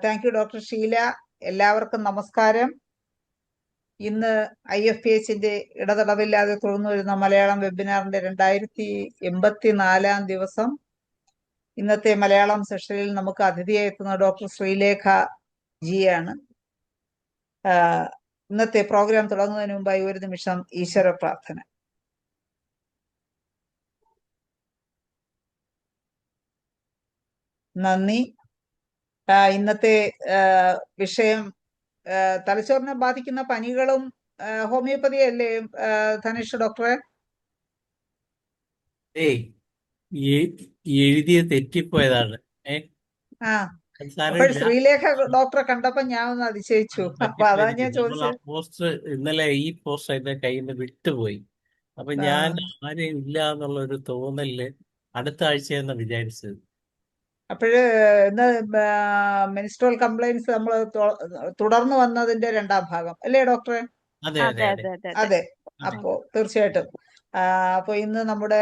Thank you doctor Sheela. എല്ലാവർക്കും നമസ്കാരം. ഇന്ന് IFPHന്റെ ഇടതടവില്ലാതെ തുടർന്നു വരുന്ന മലയാളം വെബിനാറിന്റെ 2084 ദിവസം. ഇന്നത്തെ മലയാളം സെഷനിൽ നമുക്ക് അതിഥിയായി എത്തുന്ന ഡോക്ടർ ശ്രീലേഖ ജിയാണ്. ഇന്നത്തെ പ്രോഗ്രാം തുടങ്ങുന്നതിന് മുമ്പായി ഒരു നിമിഷം ഈശ്വര പ്രാർത്ഥന. നന്ദി. ഇന്നത്തെ വിഷയം തലച്ചോറിനെ ബാധിക്കുന്ന പനികളും ഹോമിയോപ്പതി അല്ലേ ധനുഷ് ഡോക്ടറെ? എഴുതിയ തെറ്റിപ്പോയതാണ്. അപ്പോൾ ശ്രീലേഖ ഡോക്ടറെ കണ്ടപ്പോ ഞാൻ ഒന്ന് അതിശയിച്ചു. അപ്പൊ അതാ ഞാൻ ചോദിച്ചത്. പോസ്റ്റർ ഇന്നലെ ഈ പോസ്റ്റർ എന്റെ കയ്യിൽ നിന്ന് വിട്ടുപോയി. അപ്പൊ ഞാൻ ആരെയും ഇല്ല എന്നുള്ള ഒരു തോന്നല് അടുത്ത ആഴ്ചയെന്ന് വിചാരിച്ചത്. അപ്പോഴ് ഇന്ന് മെൻസ്ട്രൽ കംപ്ലൈൻസ് നമ്മൾ തുടർന്നു വന്നതിന്റെ 2ാം ഭാഗം അല്ലേ ഡോക്ടറെ? അതെ അതെ അതെ അതെ. അപ്പോ തീർച്ചയായിട്ടും അപ്പൊ ഇന്ന് നമ്മുടെ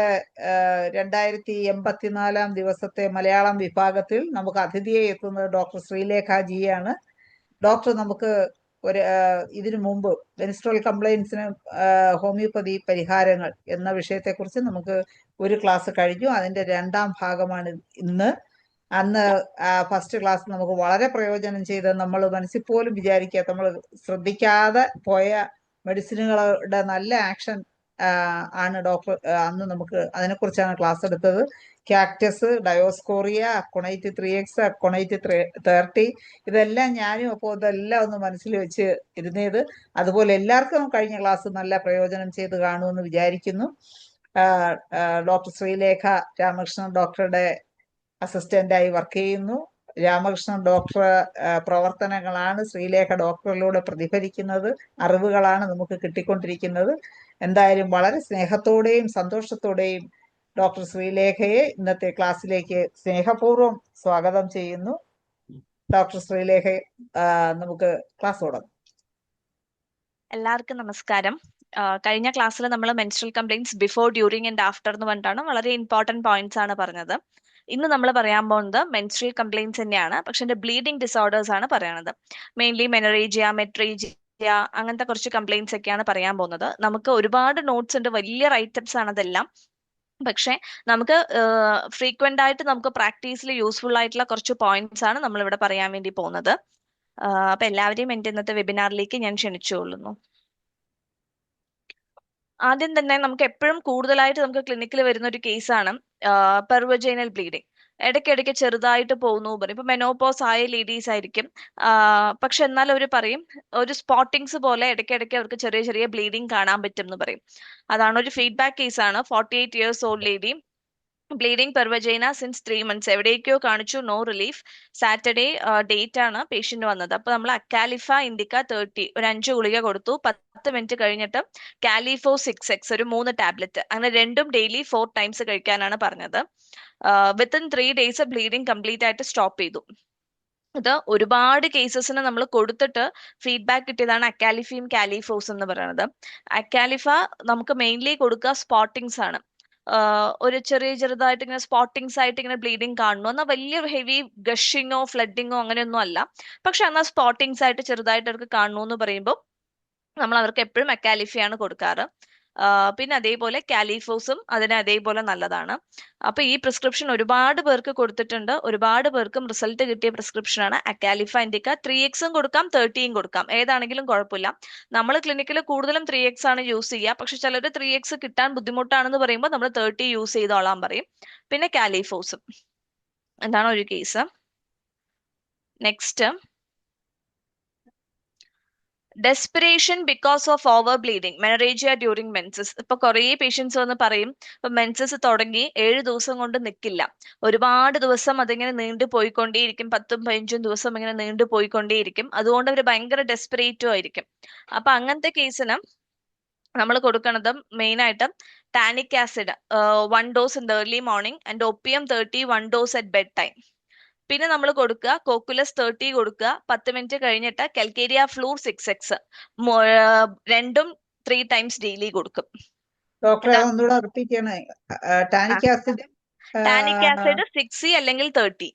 2084 ദിവസത്തെ മലയാളം വിഭാഗത്തിൽ നമുക്ക് അതിഥിയെ എത്തുന്നത് ഡോക്ടർ ശ്രീലേഖ ജിയാണ്. ഡോക്ടർ നമുക്ക് ഇതിനു മുമ്പ് മെൻസ്ട്രൽ കംപ്ലൈൻസിന് ഹോമിയോപ്പതി പരിഹാരങ്ങൾ എന്ന വിഷയത്തെക്കുറിച്ച് നമുക്ക് ഒരു ക്ലാസ് കഴിഞ്ഞു. അതിന്റെ 2ാം ഭാഗമാണ് ഇന്ന്. അന്ന് ഫസ്റ്റ് ക്ലാസ് നമുക്ക് വളരെ പ്രയോജനം ചെയ്ത് നമ്മൾ മനസ്സിൽ പോലും വിചാരിക്കാത്ത, നമ്മൾ ശ്രദ്ധിക്കാതെ പോയ മെഡിസിനുകളുടെ നല്ല ആക്ഷൻ ആണ് ഡോക്ടർ അന്ന് നമുക്ക് അതിനെക്കുറിച്ചാണ് ക്ലാസ് എടുത്തത്. കാക്ടസ്, ഡയോസ്കോറിയ, അക്കോണൈറ്റ് 3X, അക്കോണൈറ്റ് 30, ഇതെല്ലാം ഞാനും അപ്പോൾ ഇതെല്ലാം ഒന്ന് മനസ്സിൽ വെച്ച് ഇരുന്നത്. അതുപോലെ എല്ലാവർക്കും കഴിഞ്ഞ ക്ലാസ് നല്ല പ്രയോജനം ചെയ്ത് കാണുമെന്ന് വിചാരിക്കുന്നു. ഡോക്ടർ ശ്രീലേഖ രാമകൃഷ്ണൻ ഡോക്ടറുടെ അസിസ്റ്റന്റായി വർക്ക് ചെയ്യുന്നു. രാമകൃഷ്ണൻ ഡോക്ടർ പ്രവർത്തനങ്ങളാണ് ശ്രീലേഖ ഡോക്ടറിലൂടെ പ്രതിഫലിക്കുന്നത്, അറിവുകളാണ് നമുക്ക് കിട്ടിക്കൊണ്ടിരിക്കുന്നത്. എന്തായാലും വളരെ സ്നേഹത്തോടെയും സന്തോഷത്തോടെയും ഡോക്ടർ ശ്രീലേഖയെ ഇന്നത്തെ ക്ലാസ്സിലേക്ക് സ്നേഹപൂർവ്വം സ്വാഗതം ചെയ്യുന്നു. ഡോക്ടർ ശ്രീലേഖ, നമുക്ക് ക്ലാസ് തുടങ്ങാം. എല്ലാവർക്കും നമസ്കാരം. കഴിഞ്ഞ ക്ലാസ്സിൽ നമ്മൾ menstrual complaints before, during and after എന്ന് പറഞ്ഞിട്ടാണ് വളരെ ഇമ്പോർട്ടന്റ് പോയിന്റ്സ് ആണ് പറഞ്ഞത്. ഇന്ന് നമ്മൾ പറയാൻ പോകുന്നത് മെൻസ്ട്രൽ കംപ്ലൈൻറ്റ്സ് തന്നെയാണ്, പക്ഷെ എന്റെ ബ്ലീഡിംഗ് ഡിസോർഡേഴ്സ് ആണ് പറയുന്നത്. മെയിൻലി മെനറേജിയ, മെട്രീജിയ, അങ്ങനത്തെ കുറച്ച് കംപ്ലൈൻറ്റ്സ് ഒക്കെയാണ് പറയാൻ പോകുന്നത്. നമുക്ക് ഒരുപാട് നോട്ട്സ് ഉണ്ട്, വലിയ റൈറ്റപ്സ് ആണ് അതെല്ലാം. പക്ഷെ നമുക്ക് ഫ്രീക്വന്റ് ആയിട്ട് നമുക്ക് പ്രാക്ടീസിൽ യൂസ്ഫുൾ ആയിട്ടുള്ള കുറച്ച് പോയിന്റ്സ് ആണ് നമ്മൾ ഇവിടെ പറയാൻ വേണ്ടി പോകുന്നത്. അപ്പൊ എല്ലാവരെയും എന്റെ ഇന്നത്തെ വെബിനാറിലേക്ക് ഞാൻ ക്ഷണിച്ചുകൊള്ളുന്നു. ആദ്യം തന്നെ നമുക്ക് എപ്പോഴും കൂടുതലായിട്ട് നമുക്ക് ക്ലിനിക്കിൽ വരുന്ന ഒരു കേസാണ് പെർവജൈനൽ ബ്ലീഡിങ്. ഇടയ്ക്കിടയ്ക്ക് ചെറുതായിട്ട് പോകുന്നു പറയും. ഇപ്പൊ മെനോപോസ് ആയ ലേഡീസ് ആയിരിക്കും, പക്ഷെ എന്നാൽ അവർ പറയും ഒരു സ്പോട്ടിങ്സ് പോലെ ഇടയ്ക്കിടയ്ക്ക് അവർക്ക് ചെറിയ ചെറിയ ബ്ലീഡിങ് കാണാൻ പറ്റും എന്ന് പറയും. അതാണ് ഒരു ഫീഡ്ബാക്ക് കേസാണ്. 48 years old lady, bleeding per vagina since 3 months. എവിടേക്കോ കാണിച്ചു, നോ റിലീഫ്. സാറ്റർഡേ ഡേറ്റ് ആണ് പേഷ്യന്റ് വന്നത്. അപ്പൊ നമ്മൾ അക്കാലിഫ ഇൻഡിക്ക 30 ഒരു 5 ഗുളിക കൊടുത്തു. 10 മിനിറ്റ് കഴിഞ്ഞിട്ട് കാലിഫോ 6X ഒരു 3 ടാബ്ലറ്റ്, അങ്ങനെ രണ്ടും ഡെയിലി 4 times കഴിക്കാനാണ് പറഞ്ഞത്. വിത്തിൻ 3 days ബ്ലീഡിംഗ് കംപ്ലീറ്റ് ആയിട്ട് സ്റ്റോപ്പ് ചെയ്തു. ഇത് ഒരുപാട് കേസസിന് നമ്മൾ കൊടുത്തിട്ട് ഫീഡ്ബാക്ക് കിട്ടിയതാണ് അക്കാലിഫയും കാലിഫോസ് എന്ന് പറയുന്നത്. അക്കാലിഫ നമുക്ക് മെയിൻലി കൊടുക്കുക സ്പോട്ടിങ്സ് ആണ്. ഒരു ചെറുതായിട്ട് ഇങ്ങനെ സ്പോട്ടിങ്സ് ആയിട്ട് ഇങ്ങനെ ബ്ലീഡിങ് കാണുന്നു, എന്നാൽ വലിയ ഹെവി ഗഷിങ്ങോ ഫ്ലഡിങ്ങോ അങ്ങനെയൊന്നും അല്ല. പക്ഷെ എന്നാൽ സ്പോട്ടിങ്സ് ആയിട്ട് ചെറുതായിട്ട് അവർക്ക് കാണുന്നു എന്ന് പറയുമ്പോൾ നമ്മൾ അവർക്ക് എപ്പോഴും അക്കാലിഫയാണ് കൊടുക്കാറ്. പിന്നെ അതേപോലെ കാലിഫോസും അതിന് അതേപോലെ നല്ലതാണ്. അപ്പൊ ഈ പ്രിസ്ക്രിപ്ഷൻ ഒരുപാട് പേർക്ക് കൊടുത്തിട്ടുണ്ട്, ഒരുപാട് പേർക്കും റിസൾട്ട് കിട്ടിയ പ്രിസ്ക്രിപ്ഷൻ ആണ്. അക്കാലിഫ ഇൻഡിക്ക 3X കൊടുക്കാം, 30 കൊടുക്കാം, ഏതാണെങ്കിലും കുഴപ്പമില്ല. നമ്മൾ ക്ലിനിക്കിൽ കൂടുതലും 3X ആണ് യൂസ് ചെയ്യുക. പക്ഷെ ചിലർ 3X കിട്ടാൻ ബുദ്ധിമുട്ടാണെന്ന് പറയുമ്പോൾ നമ്മൾ 30 യൂസ് ചെയ്തോളാൻ പറയും. പിന്നെ കാലിഫോസും. എന്താണ് ഒരു case. Next, desperation because of over bleeding, menorrhagia during menses. ഇപ്പൊ കുറെ പേഷ്യൻസ് വന്ന് പറയും ഇപ്പൊ മെൻസസ് തുടങ്ങി 7 ദിവസം കൊണ്ട് നിൽക്കില്ല, ഒരുപാട് ദിവസം അതിങ്ങനെ നീണ്ടു പോയിക്കൊണ്ടേയിരിക്കും, 10ഉം 15ഉം ദിവസം ഇങ്ങനെ നീണ്ടു പോയിക്കൊണ്ടേയിരിക്കും. അതുകൊണ്ട് അവർ ഭയങ്കര ഡെസ്പിറേറ്റും ആയിരിക്കും. അപ്പൊ അങ്ങനത്തെ കേസിന് നമ്മൾ കൊടുക്കണത് മെയിൻ ആയിട്ട് tannic acid 1 dose in the early morning and Opium 30 1 dose at bed time. പിന്നെ നമ്മൾ കൊടുക്കുക കോക്കുലസ് 30 കൊടുക്കുക. 10 മിനിറ്റ് കഴിഞ്ഞിട്ട് കൽക്കേരിയ ഫ്ലൂർ 6X രണ്ടും 3 times ഡെയിലി കൊടുക്കും. ടാനിക് ആസിഡ് 6C അല്ലെങ്കിൽ 30.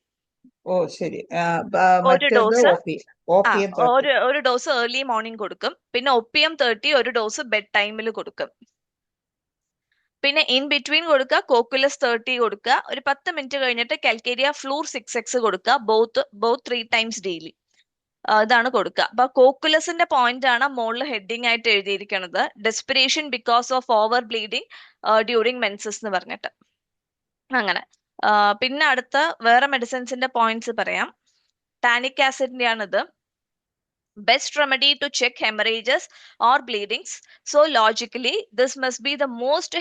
ഓ ശരി. ഒരു മറ്റേത് ഡോസ് ഓപ്പിയം 30. ഒരു ഡോസ് ഏർലി മോർണിംഗ് കൊടുക്കും. പിന്നെ ഒപ്പിയം 30 ഒരു ഡോസ് ബെഡ് ടൈമിൽ കൊടുക്കും. പിന്നെ ഇൻ ബിറ്റ്വീൻ കൊടുക്കുക കോക്കുലസ് 30 കൊടുക്കുക. ഒരു 10 മിനിറ്റ് കഴിഞ്ഞിട്ട് കൽക്കേരിയ ഫ്ലൂർ 6x കൊടുക്കുക. Both 3 times daily. ഇതാണ് കൊടുക്കുക. അപ്പൊ കോക്കുലസിന്റെ പോയിന്റ് ആണ് മുകളിൽ ഹെഡിങ് ആയിട്ട് എഴുതിയിരിക്കുന്നത്, desperation because of over bleeding during menses എന്ന് പറഞ്ഞിട്ട്. അങ്ങനെ പിന്നെ അടുത്ത വേറെ മെഡിസിൻസിന്റെ പോയിന്റ്സ് പറയാം. ടാനിക് ആസിഡിന്റെ ആണിത്. Best remedy to check hemorrhages or bleedings. So logically, this must be the most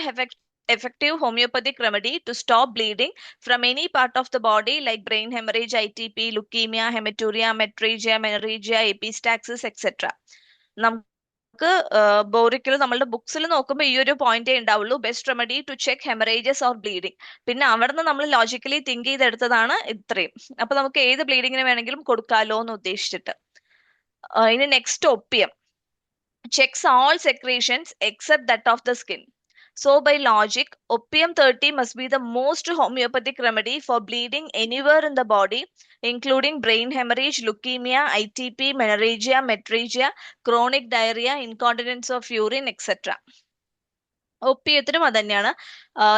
effective homeopathic remedy to stop bleeding from any part of the body like brain hemorrhage, ITP, leukemia, hematuria, metrorrhagia, menorrhagia, epistaxis, etc. നമുക്ക് ബോറിക്കിൽ നമ്മളുടെ ബുക്സിൽ നോക്കുമ്പോൾ ഈ ഒരു പോയിന്റേ ഉണ്ടാവുള്ളൂ, best remedy to check haemorrhages or bleeding. പിന്നെ അവിടെ നിന്ന് നമ്മൾ ലോജിക്കലി തിങ്ക് ചെയ്തെടുത്തതാണ് ഇത്രയും. അപ്പൊ നമുക്ക് ഏത് ബ്ലീഡിങ്ങിന് വേണമെങ്കിലും കൊടുക്കാലോ എന്ന് ഉദ്ദേശിച്ചിട്ട്. ഇനി next Opium checks all secretions except that of the skin. So by logic, opium 30 must be the most homeopathic remedy for bleeding anywhere in the body, including brain hemorrhage, leukemia, ITP, menorrhagia, metrorrhagia, chronic diarrhea, incontinence of urine, etc. ഒപ്പിയത്തിനും അത് തന്നെയാണ്.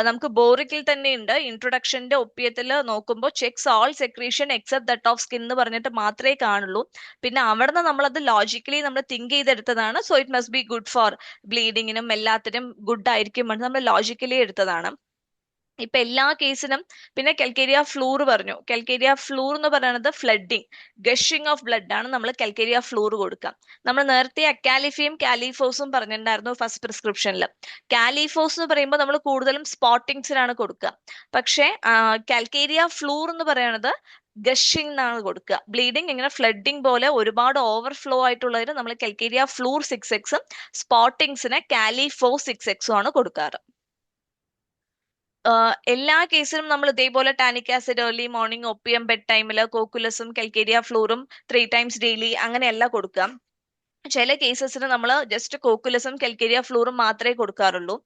നമുക്ക് ബോറിക്കിൽ തന്നെ ഉണ്ട്. ഇൻട്രൊഡക്ഷന്റെ ഒപ്പിയത്തിൽ നോക്കുമ്പോൾ checks all secretion except that of skin എന്ന് പറഞ്ഞിട്ട് മാത്രമേ കാണുള്ളൂ. പിന്നെ അവിടെ നിന്ന് നമ്മളത് ലോജിക്കലി നമ്മൾ തിങ്ക് ചെയ്തെടുത്തതാണ്. So it must be good for ബ്ലീഡിങ്ങിനും എല്ലാത്തിനും ഗുഡ് ആയിരിക്കും നമ്മൾ ലോജിക്കലി എടുത്തതാണ്. ഇപ്പൊ എല്ലാ കേസിനും. പിന്നെ കൽക്കേരിയ ഫ്ലൂർ പറഞ്ഞു. കൽക്കേരിയ ഫ്ലൂർ എന്ന് പറയുന്നത് ഫ്ലഡിങ്, ഗഷിങ് ഓഫ് ബ്ലഡ് ആണ് നമ്മൾ കൽക്കേരിയ ഫ്ലൂർ കൊടുക്കാം. നമ്മൾ നേരത്തെ അക്കാലിഫിയും കാലിഫോസും പറഞ്ഞിട്ടുണ്ടായിരുന്നു ഫസ്റ്റ് പ്രിസ്ക്രിപ്ഷനിൽ. കാലിഫോസ് എന്ന് പറയുമ്പോൾ നമ്മൾ കൂടുതലും സ്പോട്ടിങ്സിനാണ് കൊടുക്കുക. പക്ഷേ കൽക്കേരിയ ഫ്ലൂർ എന്ന് പറയുന്നത് ഗഷിങ് എന്നാണ് കൊടുക്കുക. ബ്ലീഡിങ് ഇങ്ങനെ ഫ്ലഡിങ് പോലെ ഒരുപാട് ഓവർഫ്ലോ ആയിട്ടുള്ളതിന് നമ്മൾ കൽക്കേരിയ ഫ്ലൂർ 6x, സ്പോട്ടിങ്സിന് കാലിഫോ 6x ആണ് കൊടുക്കാറ്. എല്ലാ കേസിലും നമ്മൾ ഇതേപോലെ tannic acid early morning, Opium bed ടൈമില്, കോക്കുലസും കൽക്കേരിയ ഫ്ലൂറും 3 ടൈംസ് ഡെയിലി അങ്ങനെയല്ല കൊടുക്കാം. ചില കേസസിന് നമ്മൾ ജസ്റ്റ് കോക്കുലസും കൽക്കേരിയ ഫ്ലൂറും മാത്രമേ കൊടുക്കാറുള്ളൂ.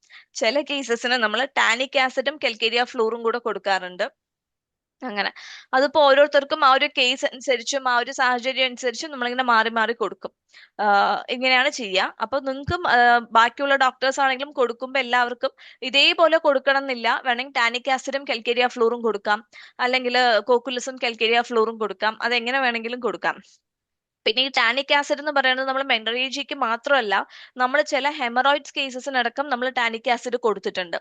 ചില കേസസിന് നമ്മൾ ടാനിക് ആസിഡും കൽക്കേരിയ ഫ്ലൂറും കൂടെ കൊടുക്കാറുണ്ട്. അങ്ങനെ അതിപ്പോ ഓരോരുത്തർക്കും ആ ഒരു കേസ് അനുസരിച്ചും ആ ഒരു സാഹചര്യം അനുസരിച്ചും നമ്മളിങ്ങനെ മാറി മാറി കൊടുക്കും. ഇങ്ങനെയാണ് ചെയ്യുക. അപ്പൊ നിങ്ങൾക്കും ബാക്കിയുള്ള ഡോക്ടേഴ്സ് ആണെങ്കിലും കൊടുക്കുമ്പോൾ എല്ലാവർക്കും ഇതേപോലെ കൊടുക്കണം എന്നില്ല. വേണമെങ്കിൽ ടാനിക് ആസിഡും കൽക്കേരിയ ഫ്ലൂറും കൊടുക്കാം, അല്ലെങ്കിൽ കോക്കുലസും കൽക്കേരിയ ഫ്ലൂറും കൊടുക്കാം. അതെങ്ങനെ വേണമെങ്കിലും കൊടുക്കാം. പിന്നെ ഈ ടാനിക് ആസിഡ് എന്ന് പറയുന്നത് നമ്മൾ മെൻഡറേജിക്ക് മാത്രമല്ല, നമ്മൾ ചില ഹെമറോയിഡ്സ് കേസസിനടക്കം നമ്മൾ ടാനിക് ആസിഡ് കൊടുത്തിട്ടുണ്ട്.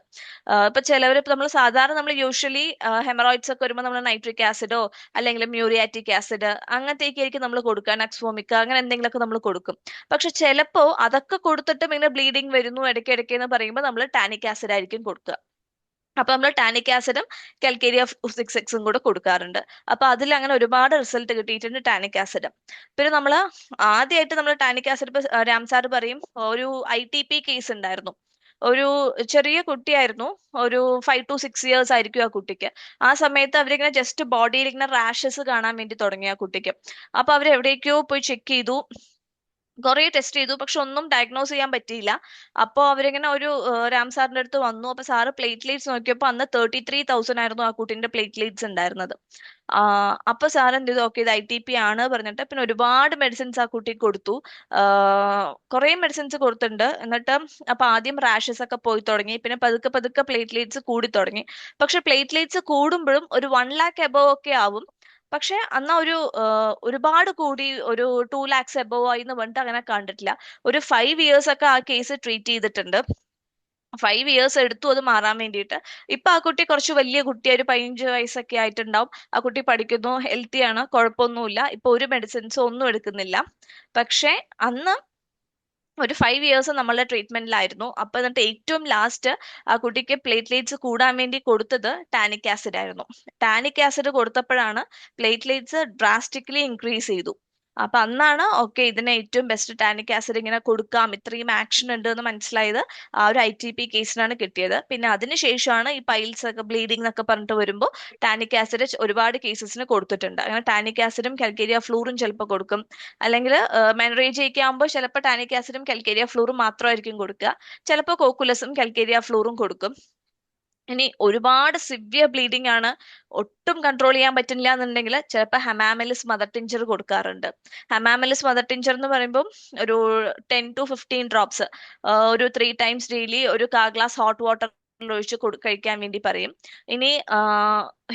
ഇപ്പൊ ചിലവർ നമ്മൾ സാധാരണ നമ്മൾ യൂഷ്വലി ഹെമറോയിഡ്സ് ഒക്കെ വരുമ്പോൾ നമ്മൾ നൈട്രിക് ആസിഡോ അല്ലെങ്കിൽ മ്യൂറിയാറ്റിക് ആസിഡ് അങ്ങനത്തേക്ക് ആയിരിക്കും നമ്മൾ കൊടുക്കുക, നക്സ്വോമിക്ക അങ്ങനെ എന്തെങ്കിലുമൊക്കെ നമ്മൾ കൊടുക്കും. പക്ഷെ ചിലപ്പോൾ അതൊക്കെ കൊടുത്തിട്ടും ഇങ്ങനെ ബ്ലീഡിങ് വരുന്നു ഇടയ്ക്കിടയ്ക്ക് എന്ന് പറയുമ്പോൾ നമ്മൾ ടാനിക് ആസിഡ് ആയിരിക്കും കൊടുക്കുക. അപ്പൊ നമ്മൾ ടാനിക് ആസിഡും കൽക്കേരിയ 6x കൂടെ കൊടുക്കാറുണ്ട്. അപ്പൊ അതിൽ അങ്ങനെ ഒരുപാട് റിസൾട്ട് കിട്ടിയിട്ടുണ്ട് ടാനിക് ആസിഡ്. പിന്നെ നമ്മൾ ആദ്യമായിട്ട് നമ്മൾ ടാനിക് ആസിഡ് ഇപ്പൊ രാം സാർ പറയും ഒരു ITP കേസ് ഉണ്ടായിരുന്നു. ഒരു ചെറിയ കുട്ടിയായിരുന്നു, ഒരു 5 to 6 years ആയിരിക്കും ആ കുട്ടിക്ക്. ആ സമയത്ത് അവരിങ്ങനെ ജസ്റ്റ് ബോഡിയിൽ ഇങ്ങനെ റാഷസ് കാണാൻ വേണ്ടി തുടങ്ങി ആ കുട്ടിക്ക്. അപ്പൊ അവർ എവിടേക്കോ പോയി ചെക്ക് ചെയ്തു, കുറെ ടെസ്റ്റ് ചെയ്തു, പക്ഷെ ഒന്നും ഡയഗ്നോസ് ചെയ്യാൻ പറ്റിയില്ല. അപ്പോൾ അവരിങ്ങനെ ഒരു രാം സാറിന്റെ അടുത്ത് വന്നു. അപ്പൊ സാറ് പ്ലേറ്റ്ലേറ്റ്സ് നോക്കിയപ്പോൾ അന്ന് 33,000 ആയിരുന്നു ആ കുട്ടീന്റെ പ്ലേറ്റ്ലേറ്റ്സ് ഉണ്ടായിരുന്നത്. അപ്പൊ സാർ എന്ത് ചെയ്തു, ഓക്കെ ഇത് ITP ആണ് പറഞ്ഞിട്ട് പിന്നെ ഒരുപാട് മെഡിസിൻസ് ആ കുട്ടിക്ക് കൊടുത്തു. കുറെ മെഡിസിൻസ് കൊടുത്തിട്ടുണ്ട്. എന്നിട്ട് അപ്പൊ ആദ്യം റാഷസ് ഒക്കെ പോയി തുടങ്ങി, പിന്നെ പതുക്കെ പതുക്കെ പ്ലേറ്റ്ലേറ്റ്സ് കൂടി തുടങ്ങി. പക്ഷെ പ്ലേറ്റ്ലേറ്റ്സ് കൂടുമ്പോഴും ഒരു 1 lakh എബോവ് ഒക്കെ ആവും. പക്ഷെ അന്ന് ഒരുപാട് കൂടി ഒരു 2 lakhs എബോവ് ആയി എന്ന് പറഞ്ഞിട്ട് അങ്ങനെ കണ്ടിട്ടില്ല. ഒരു 5 years ഒക്കെ ആ കേസ് ട്രീറ്റ് ചെയ്തിട്ടുണ്ട്. 5 years എടുത്തു അത് മാറാൻ വേണ്ടിയിട്ട്. ഇപ്പൊ ആ കുട്ടി കുറച്ച് വലിയ കുട്ടി, ഒരു 15 വയസ്സൊക്കെ ആയിട്ടുണ്ടാവും. ആ കുട്ടി പഠിക്കുന്നു, ഹെൽത്തി ആണ്, കുഴപ്പമൊന്നുമില്ല. ഇപ്പൊ ഒരു മെഡിസിൻസ് ഒന്നും എടുക്കുന്നില്ല. പക്ഷെ അന്ന് ഒരു 5 years നമ്മളുടെ ട്രീറ്റ്മെന്റിലായിരുന്നു. അപ്പൊ എന്നിട്ട് ഏറ്റവും ലാസ്റ്റ് ആ കുട്ടിക്ക് പ്ലേറ്റ്ലേറ്റ്സ് കൂടാൻ വേണ്ടി കൊടുത്തത് ടാനിക് ആസിഡ് ആയിരുന്നു. ടാനിക് ആസിഡ് കൊടുത്തപ്പോഴാണ് പ്ലേറ്റ്ലേറ്റ്സ് ഡ്രാസ്റ്റിക്കലി ഇൻക്രീസ് ചെയ്തു. അപ്പൊ അന്നാണ് ഓക്കെ ഇതിന് ഏറ്റവും ബെസ്റ്റ് ടാനിക് ആസിഡ് ഇങ്ങനെ കൊടുക്കാം, ഇത്രയും ആക്ഷൻ ഉണ്ട് എന്ന് മനസ്സിലായത് ആ ഒരു ITP കേസിനാണ് കിട്ടിയത്. പിന്നെ അതിനുശേഷമാണ് ഈ പൈൽസ് ഒക്കെ ബ്ലീഡിംഗ് എന്നൊക്കെ പറഞ്ഞിട്ട് വരുമ്പോൾ ടാനിക് ആസിഡ് ഒരുപാട് കേസസിന് കൊടുത്തിട്ടുണ്ട്. അങ്ങനെ ടാനിക് ആസിഡും കൽക്കേരിയ ഫ്ലൂറും ചിലപ്പോൾ കൊടുക്കും. അല്ലെങ്കിൽ മെനറേജിയൊക്കെ ആകുമ്പോൾ ചിലപ്പോൾ ടാനിക് ആസിഡും കൽക്കേരിയ ഫ്ലൂറും മാത്രമായിരിക്കും കൊടുക്കുക. ചിലപ്പോൾ കോക്കുലസും കൽക്കേരിയ ഫ്ലൂറും കൊടുക്കും. ഇനി ഒരുപാട് സിവിയർ ബ്ലീഡിംഗ് ആണ്, ഒട്ടും കൺട്രോൾ ചെയ്യാൻ പറ്റില്ല എന്നുണ്ടെങ്കിൽ ചിലപ്പോൾ ഹെമാമലിസ് മദർ ടിഞ്ചർ കൊടുക്കാറുണ്ട്. ഹെമാമലിസ് മദർ ടിഞ്ചർ എന്ന് പറയുമ്പോൾ ഒരു 10 to 15 drops ഒരു 3 times ഡെയിലി ഒരു 1/4 glass ഹോട്ട് വാട്ടർ ഒഴിച്ച് കഴിക്കാൻ വേണ്ടി പറയും. ഇനി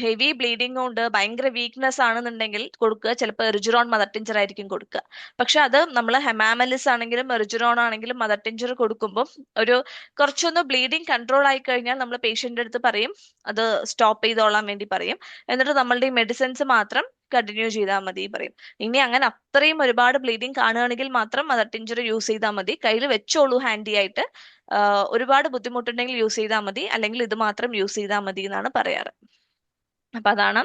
ഹെവി ബ്ലീഡിംഗ് കൊണ്ട് ഭയങ്കര വീക്ക്നെസ് ആണെന്നുണ്ടെങ്കിൽ കൊടുക്കുക ചിലപ്പോൾ എറിജുറോൺ മദർ ടിഞ്ചർ ആയിരിക്കും കൊടുക്കുക. പക്ഷെ അത് നമ്മൾ ഹെമാമലിസ് ആണെങ്കിലും എറിജുറോൺ ആണെങ്കിലും മദർ ടിഞ്ചർ കൊടുക്കുമ്പോൾ ഒരു കുറച്ചൊന്ന് ബ്ലീഡിങ് കൺട്രോൾ ആയി കഴിഞ്ഞാൽ നമ്മൾ പേഷ്യന്റെ അടുത്ത് പറയും അത് സ്റ്റോപ്പ് ചെയ്തോളാൻ വേണ്ടി പറയും. എന്നിട്ട് നമ്മളുടെ ഈ മെഡിസിൻസ് മാത്രം കണ്ടിന്യൂ ചെയ്താൽ മതി പറയും. ഇനി അങ്ങനെ അത്രയും ഒരുപാട് ബ്ലീഡിങ് കാണുകയാണെങ്കിൽ മാത്രം മദർ ടിഞ്ചർ യൂസ് ചെയ്താൽ മതി. കയ്യിൽ വെച്ചോളൂ ഹാൻഡി ആയിട്ട്. ഒരുപാട് ബുദ്ധിമുട്ടുണ്ടെങ്കിൽ യൂസ് ചെയ്താൽ മതി, അല്ലെങ്കിൽ ഇത് മാത്രം യൂസ് ചെയ്താൽ മതി എന്നാണ് പറയാറ്. അപ്പൊ അതാണ്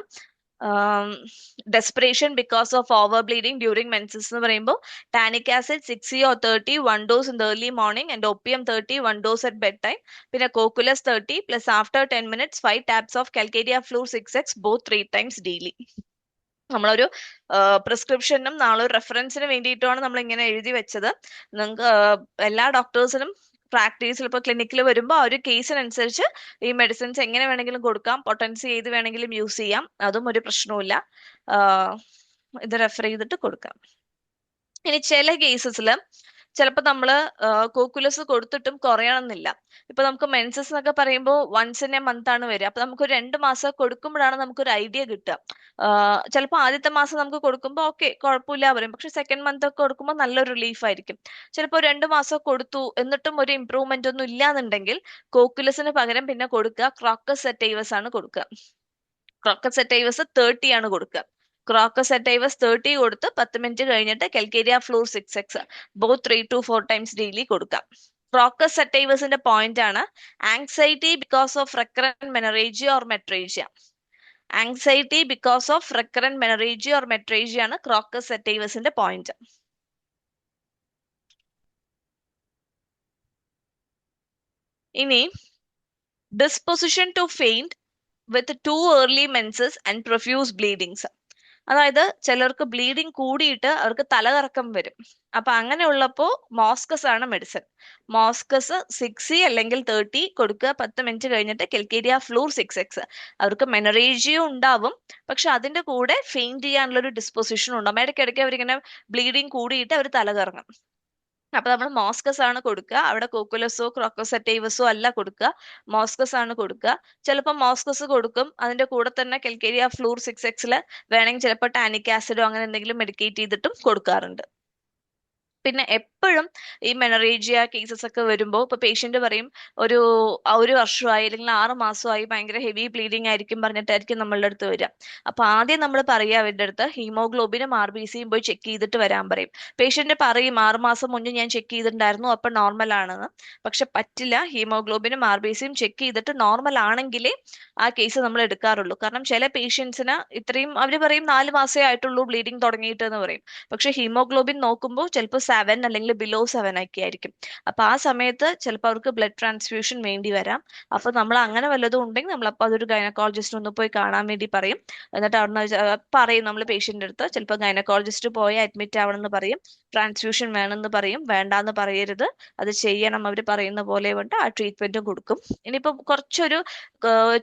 desperation because of over bleeding during menses എന്ന് പറയുമ്പോൾ tannic acid 60 or 30 1 dose in the early morning and opium 30 1 dose at bedtime. പിന്നെ കോക്കുലസ് 30 plus after 10 minutes 5 tabs of calcaria fluor 6x both 3 times daily. നമ്മളൊരു പ്രിസ്ക്രിപ്ഷനും നാളെ റെഫറൻസിന് വേണ്ടിയിട്ടാണ് നമ്മൾ ഇങ്ങനെ എഴുതി വെച്ചത്. നിങ്ങൾക്ക് എല്ലാ ഡോക്ടേഴ്സിനും പ്രാക്ടീസിൽ ഇപ്പോൾ ക്ലിനിക്കിൽ വരുമ്പോൾ ആ ഒരു കേസിനനുസരിച്ച് ഈ മെഡിസിൻസ് എങ്ങനെ വേണമെങ്കിലും കൊടുക്കാം, പൊട്ടൻസി ചെയ്ത് വേണമെങ്കിലും യൂസ് ചെയ്യാം, അതും ഒരു പ്രശ്നവുമില്ല. ഇത് റെഫർ ചെയ്തിട്ട് കൊടുക്കാം. ഇനി ചില കേസസിൽ ചിലപ്പോൾ നമ്മൾ കോക്കുലസ് കൊടുത്തിട്ടും കുറയണമെന്നില്ല. ഇപ്പൊ നമുക്ക് മെൻസസ് എന്നൊക്കെ പറയുമ്പോൾ വൺസ് ഇൻ എ മന്ത് ആണ് വരിക. അപ്പൊ നമുക്ക് 2 മാസം കൊടുക്കുമ്പോഴാണ് നമുക്കൊരു ഐഡിയ കിട്ടുക. ചിലപ്പോൾ ആദ്യത്തെ മാസം നമുക്ക് കൊടുക്കുമ്പോൾ ഓക്കെ കുഴപ്പമില്ല പറയും, പക്ഷെ സെക്കൻഡ് മന്ത് ഒക്കെ കൊടുക്കുമ്പോൾ നല്ലൊരു റിലീഫ് ആയിരിക്കും. ചിലപ്പോൾ 2 മാസം കൊടുത്തു എന്നിട്ടും ഒരു ഇമ്പ്രൂവ്മെന്റ് ഒന്നും ഇല്ലാന്നുണ്ടെങ്കിൽ കോക്കുലസിന് പകരം പിന്നെ കൊടുക്കുക ക്രോക്കസ് സെറ്റൈവസ് ആണ് കൊടുക്കുക. ക്രോക്കസ് സെറ്റൈവസ് 30 ആണ് കൊടുക്കുക. ക്രോക്കസ് സെറ്റൈവസ് 30 കൊടുത്ത് 10 മിനിറ്റ് കഴിഞ്ഞിട്ട് Calcarea fluor 6x both 3 to 4 times daily കൊടുക്കാം. ക്രോക്കസ് സെറ്റൈവസിന്റെ പോയിന്റ് ആണ് anxiety because of recurrent menorrhagia or metrorrhagia. Anxiety because of recurrent menorrhagia or metrorrhagia ആണ് ക്രോക്കസ് സെറ്റൈവസിന്റെ പോയിന്റ്. ഇനി disposition to faint with too early menses and profuse bleedings. അതായത് ചിലർക്ക് bleeding കൂടിയിട്ട് അവർക്ക് തലകറക്കം വരും. അപ്പൊ അങ്ങനെ ഉള്ളപ്പോ മോസ്കസ് ആണ് മെഡിസിൻ. മോസ്കസ് 60 അല്ലെങ്കിൽ 30 കൊടുക്കുക, 10 മിനിറ്റ് കഴിഞ്ഞിട്ട് കെൽക്കേരിയ ഫ്ലൂർ 6x. അവർക്ക് മെനറേജിയും ഉണ്ടാവും, പക്ഷെ അതിന്റെ കൂടെ ഫെയിന്റ് ചെയ്യാനുള്ള ഒരു ഡിസ്പൊസിഷൻ ഉണ്ടാവും. ഇടയ്ക്കിടയ്ക്ക് അവരിങ്ങനെ ബ്ലീഡിങ് കൂടിയിട്ട് അവർ തലകറങ്ങും. അപ്പൊ നമ്മൾ മോസ്കസ് ആണ് കൊടുക്കുക. അവിടെ കോക്കുലസോ ക്രോക്കോസെറ്റൈവസോ അല്ല കൊടുക്കുക, മോസ്കസ് ആണ് കൊടുക്കുക. ചിലപ്പോൾ മോസ്കസ് കൊടുക്കും, അതിന്റെ കൂടെ തന്നെ കെൽക്കേരിയ ഫ്ലൂർ 6x വേണമെങ്കിൽ ചിലപ്പോൾ ടാനിക് ആസിഡോ അങ്ങനെ എന്തെങ്കിലും മെഡിക്കേറ്റ് ചെയ്തിട്ടും കൊടുക്കാറുണ്ട്. പിന്നെ എപ്പോഴും ഈ മെനറേജിയ കേസസ് ഒക്കെ വരുമ്പോൾ ഇപ്പൊ പേഷ്യന്റ് പറയും ഒരു വർഷമായി അല്ലെങ്കിൽ 6 മാസമായി ഭയങ്കര ഹെവി ബ്ലീഡിങ് ആയിരിക്കും പറഞ്ഞിട്ടായിരിക്കും നമ്മളുടെ അടുത്ത് വരിക. അപ്പൊ ആദ്യം നമ്മൾ പറയുക അവരുടെ അടുത്ത് ഹീമോഗ്ലോബിനും RBCയും പോയി ചെക്ക് ചെയ്തിട്ട് വരാൻ പറയും. പേഷ്യന്റ് പറയും 6 മാസം മുന്നേ ഞാൻ ചെക്ക് ചെയ്തിട്ടുണ്ടായിരുന്നു അപ്പൊ നോർമൽ ആണെന്ന്. പക്ഷെ പറ്റില്ല, ഹീമോഗ്ലോബിനും RBCയും ചെക്ക് ചെയ്തിട്ട് നോർമൽ ആണെങ്കിലേ ആ കേസ് നമ്മൾ എടുക്കാറുള്ളൂ. കാരണം ചില പേഷ്യൻസിന് ഇത്രയും അവര് പറയും 4 മാസേ ആയിട്ടുള്ളൂ ബ്ലീഡിങ് തുടങ്ങിയിട്ട് എന്ന് പറയും. പക്ഷെ ഹീമോഗ്ലോബിൻ നോക്കുമ്പോൾ ചിലപ്പോൾ 7 അല്ലെങ്കിൽ ബിലോ 7 ഒക്കെ ആയിരിക്കും. അപ്പൊ ആ സമയത്ത് ചിലപ്പോൾ അവർക്ക് ബ്ലഡ് ട്രാൻസ്ഫ്യൂഷൻ വേണ്ടി വരാം. അപ്പൊ നമ്മൾ അങ്ങനെ വല്ലതും ഉണ്ടെങ്കിൽ നമ്മളപ്പോൾ അതൊരു ഗൈനക്കോളജിസ്റ്റ് ഒന്ന് പോയി കാണാൻ വേണ്ടി പറയും. എന്നിട്ട് അവിടുന്ന് പറയും നമ്മൾ പേഷ്യന്റ് അടുത്ത് ചിലപ്പോൾ ഗൈനക്കോളജിസ്റ്റ് പോയി അഡ്മിറ്റ് ആവണമെന്ന് പറയും, ട്രാൻസ്ഫ്യൂഷൻ വേണമെന്ന് പറയും, വേണ്ടാന്ന് പറയരുത്, അത് ചെയ്യണം അവർ പറയുന്ന പോലെ കൊണ്ട് ആ ട്രീറ്റ്മെന്റും കൊടുക്കും. ഇനിയിപ്പോൾ കുറച്ചൊരു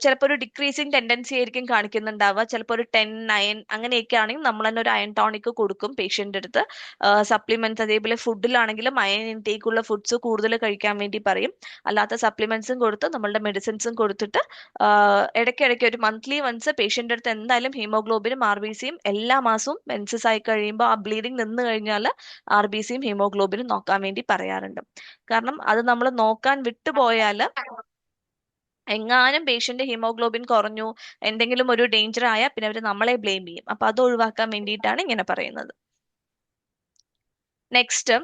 ചിലപ്പോൾ ഒരു ഡിക്രീസിങ് ടെൻഡൻസി ആയിരിക്കും കാണിക്കുന്നുണ്ടാവുക. ചിലപ്പോൾ ഒരു 10, 9 അങ്ങനെയൊക്കെ ആണെങ്കിൽ നമ്മൾ തന്നെ ഒരു അയൺ ടോണിക് കൊടുക്കും പേഷ്യന്റ് അടുത്ത്. സപ്ലിമെന്റ്സ് അതേപോലെ ഫുഡിലാണെങ്കിലും അയൺ ഇൻടേക്ക് ഉള്ള ഫുഡ്സ് കൂടുതൽ കഴിക്കാൻ വേണ്ടി പറയും. അല്ലാത്ത സപ്ലിമെന്റ്സും കൊടുത്ത് നമ്മളുടെ മെഡിസിൻസും കൊടുത്തിട്ട് ഇടയ്ക്കിടയ്ക്ക് ഒരു മന്ത്ലി വൺസ് പേഷ്യന്റ് അടുത്ത് എന്തായാലും ഹീമോഗ്ലോബിനും RBCയും എല്ലാ മാസവും മെൻസസ് ആയി കഴിയുമ്പോൾ ആ ബ്ലീഡിങ് നിന്ന് കഴിഞ്ഞാൽ RBCയും ഹീമോഗ്ലോബിനും നോക്കാൻ വേണ്ടി പറയാറുണ്ട്. കാരണം അത് നമ്മൾ നോക്കാൻ വിട്ടുപോയാൽ എങ്ങാനും പേഷ്യന്റ് ഹീമോഗ്ലോബിൻ കുറഞ്ഞു എന്തെങ്കിലും ഒരു ഡേഞ്ചർ ആയാൽ പിന്നെ അവർ നമ്മളെ ബ്ലെയിം ചെയ്യും. അപ്പൊ അത് ഒഴിവാക്കാൻ വേണ്ടിയിട്ടാണ് ഇങ്ങനെ പറയുന്നത്. Next,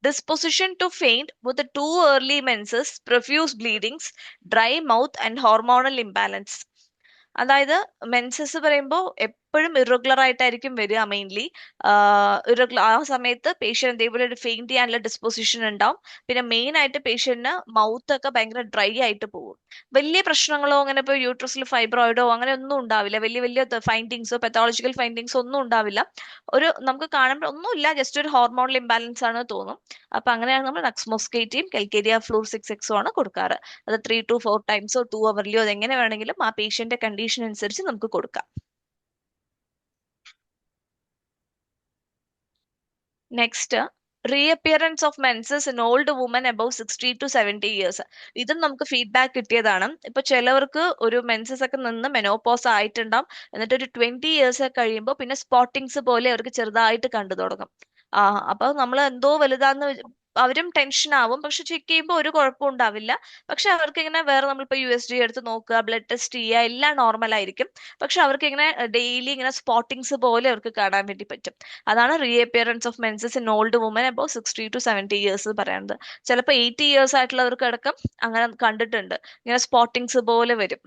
disposition to faint with the too early menses, profuse bleedings, dry mouth and hormonal imbalance. അതായത് മെൻസസ് പറയുമ്പോൾ എപ്പോഴും ഇറഗുലർ ആയിട്ടായിരിക്കും വരിക മെയിൻലി. ഇറഗുലർ ആ സമയത്ത് പേഷ്യന്റ് ഇതേപോലെ ഒരു ഫെയിന്റ് ചെയ്യാനുള്ള ഡിസ്പോസിഷൻ ഉണ്ടാവും. പിന്നെ മെയിൻ ആയിട്ട് പേഷ്യന്റിന് മൗത്ത് ഒക്കെ ഭയങ്കര ഡ്രൈ ആയിട്ട് പോകും. വലിയ പ്രശ്നങ്ങളോ അങ്ങനെ ഇപ്പോൾ യൂട്രസിൽ ഫൈബ്രോയിഡോ അങ്ങനെ ഒന്നും ഉണ്ടാവില്ല. വലിയ വലിയ ഫൈൻഡിങ്സോ പെത്തോളജിക്കൽ ഫൈൻഡിങ്സോ ഒന്നും ഉണ്ടാവില്ല. നമുക്ക് കാണുമ്പോൾ ഒന്നുമില്ല, ജസ്റ്റ് ഒരു ഹോർമോണൽ ഇംബാലൻസ് ആണ് തോന്നും. അപ്പൊ അങ്ങനെയാണ് നമ്മൾ നക്സ്മോസ്കേറ്റിയും കെൽക്കേരിയ ഫ്ലൂർ 6X ആണ് കൊടുക്കാറ്. അത് 3 to 4 ടൈംസോ 2 അവർലിയോ അതെങ്ങനെ വേണമെങ്കിലും ആ പേഷ്യന്റെ കണ്ടീഷൻ അനുസരിച്ച് നമുക്ക് കൊടുക്കാം. Next, reappearance of menses in old woman above 60 to 70 years. ഇതും നമുക്ക് ഫീഡ്ബാക്ക് കിട്ടിയതാണ്. ഇപ്പൊ ചിലവർക്ക് ഒരു മെൻസസ് ഒക്കെ നിന്ന് മെനോപോസ് ആയിട്ടുണ്ടാവും, എന്നിട്ട് ഒരു 20 ഇയേഴ്സ് കഴിയുമ്പോൾ പിന്നെ സ്പോട്ടിങ്സ് പോലെ അവർക്ക് ചെറുതായിട്ട് കണ്ടു തുടങ്ങും. അപ്പൊ നമ്മൾ എന്തോ വലുതാന്ന് അവരും ടെൻഷൻ ആവും. പക്ഷെ ചെക്ക് ചെയ്യുമ്പോൾ ഒരു കുഴപ്പവും ഉണ്ടാവില്ല. പക്ഷെ അവർക്ക് ഇങ്ങനെ വേറെ നമ്മളിപ്പോ USG എടുത്ത് നോക്കുക, ബ്ലഡ് ടെസ്റ്റ് ചെയ്യുക, എല്ലാം നോർമൽ ആയിരിക്കും. പക്ഷെ അവർക്ക് ഇങ്ങനെ ഡെയിലി ഇങ്ങനെ സ്പോട്ടിങ്സ് പോലെ അവർക്ക് കാണാൻ വേണ്ടി പറ്റും. അതാണ് reappearance of menses in old woman above 60 to 70 years പറയുന്നത്. ചിലപ്പോൾ 80 ഇയേഴ്സ് ആയിട്ടുള്ളവർക്ക് അടക്കം അങ്ങനെ കണ്ടിട്ടുണ്ട്, ഇങ്ങനെ സ്പോട്ടിങ്സ് പോലെ വരും.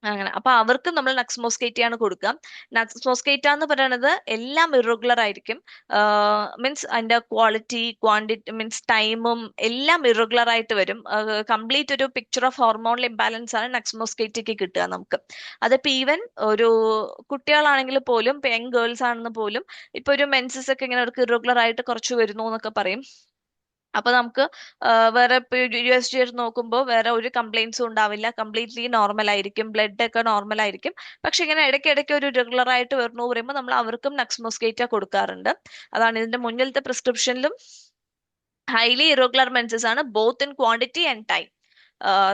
അങ്ങനെ അപ്പൊ അവർക്ക് നമ്മൾ നക്സ്മോസ്കേറ്റ ആണ് കൊടുക്കുക. നക്സ്മോസ്കേറ്റ എന്ന് പറയുന്നത് എല്ലാം ഇറഗുലർ ആയിരിക്കും. മീൻസ് അതിന്റെ ക്വാണ്ടിറ്റി മീൻസ് ടൈമും എല്ലാം ഇറഗുലർ ആയിട്ട് വരും. കംപ്ലീറ്റ് ഒരു പിക്ചർ ഓഫ് ഹോർമോണൽ ഇംബാലൻസ് ആണ് നക്സ്മോസ്കേറ്റയ്ക്ക് കിട്ടുക നമുക്ക്. അതിപ്പോ ഈവൻ ഒരു കുട്ടികളാണെങ്കിൽ പോലും, യങ് ഗേൾസ് ആണെന്ന് പോലും, ഇപ്പൊ ഒരു മെൻസസ് ഒക്കെ ഇങ്ങനെ അവർക്ക് ഇറഗുലർ ആയിട്ട് കുറച്ച് വരുന്നു എന്നൊക്കെ പറയും. അപ്പൊ നമുക്ക് വേറെ USG എടുത്ത് നോക്കുമ്പോൾ വേറെ ഒരു കംപ്ലൈൻസും ഉണ്ടാവില്ല, കംപ്ലീറ്റ്ലി നോർമൽ ആയിരിക്കും, ബ്ലഡ് ഒക്കെ നോർമൽ ആയിരിക്കും. പക്ഷെ ഇങ്ങനെ ഇടയ്ക്കിടയ്ക്ക് ഒരു റെഗുലർ ആയിട്ട് വരുന്നു പറയുമ്പോൾ നമ്മൾ അവർക്കും നക്സ്മോസ്കേറ്റ കൊടുക്കാറുണ്ട്. അതാണ് ഇതിന്റെ മുന്നിലത്തെ പ്രിസ്ക്രിപ്ഷനിലും ഹൈലി ഇറഗുലർ മെൻസസ് ആണ്, both in quantity and time.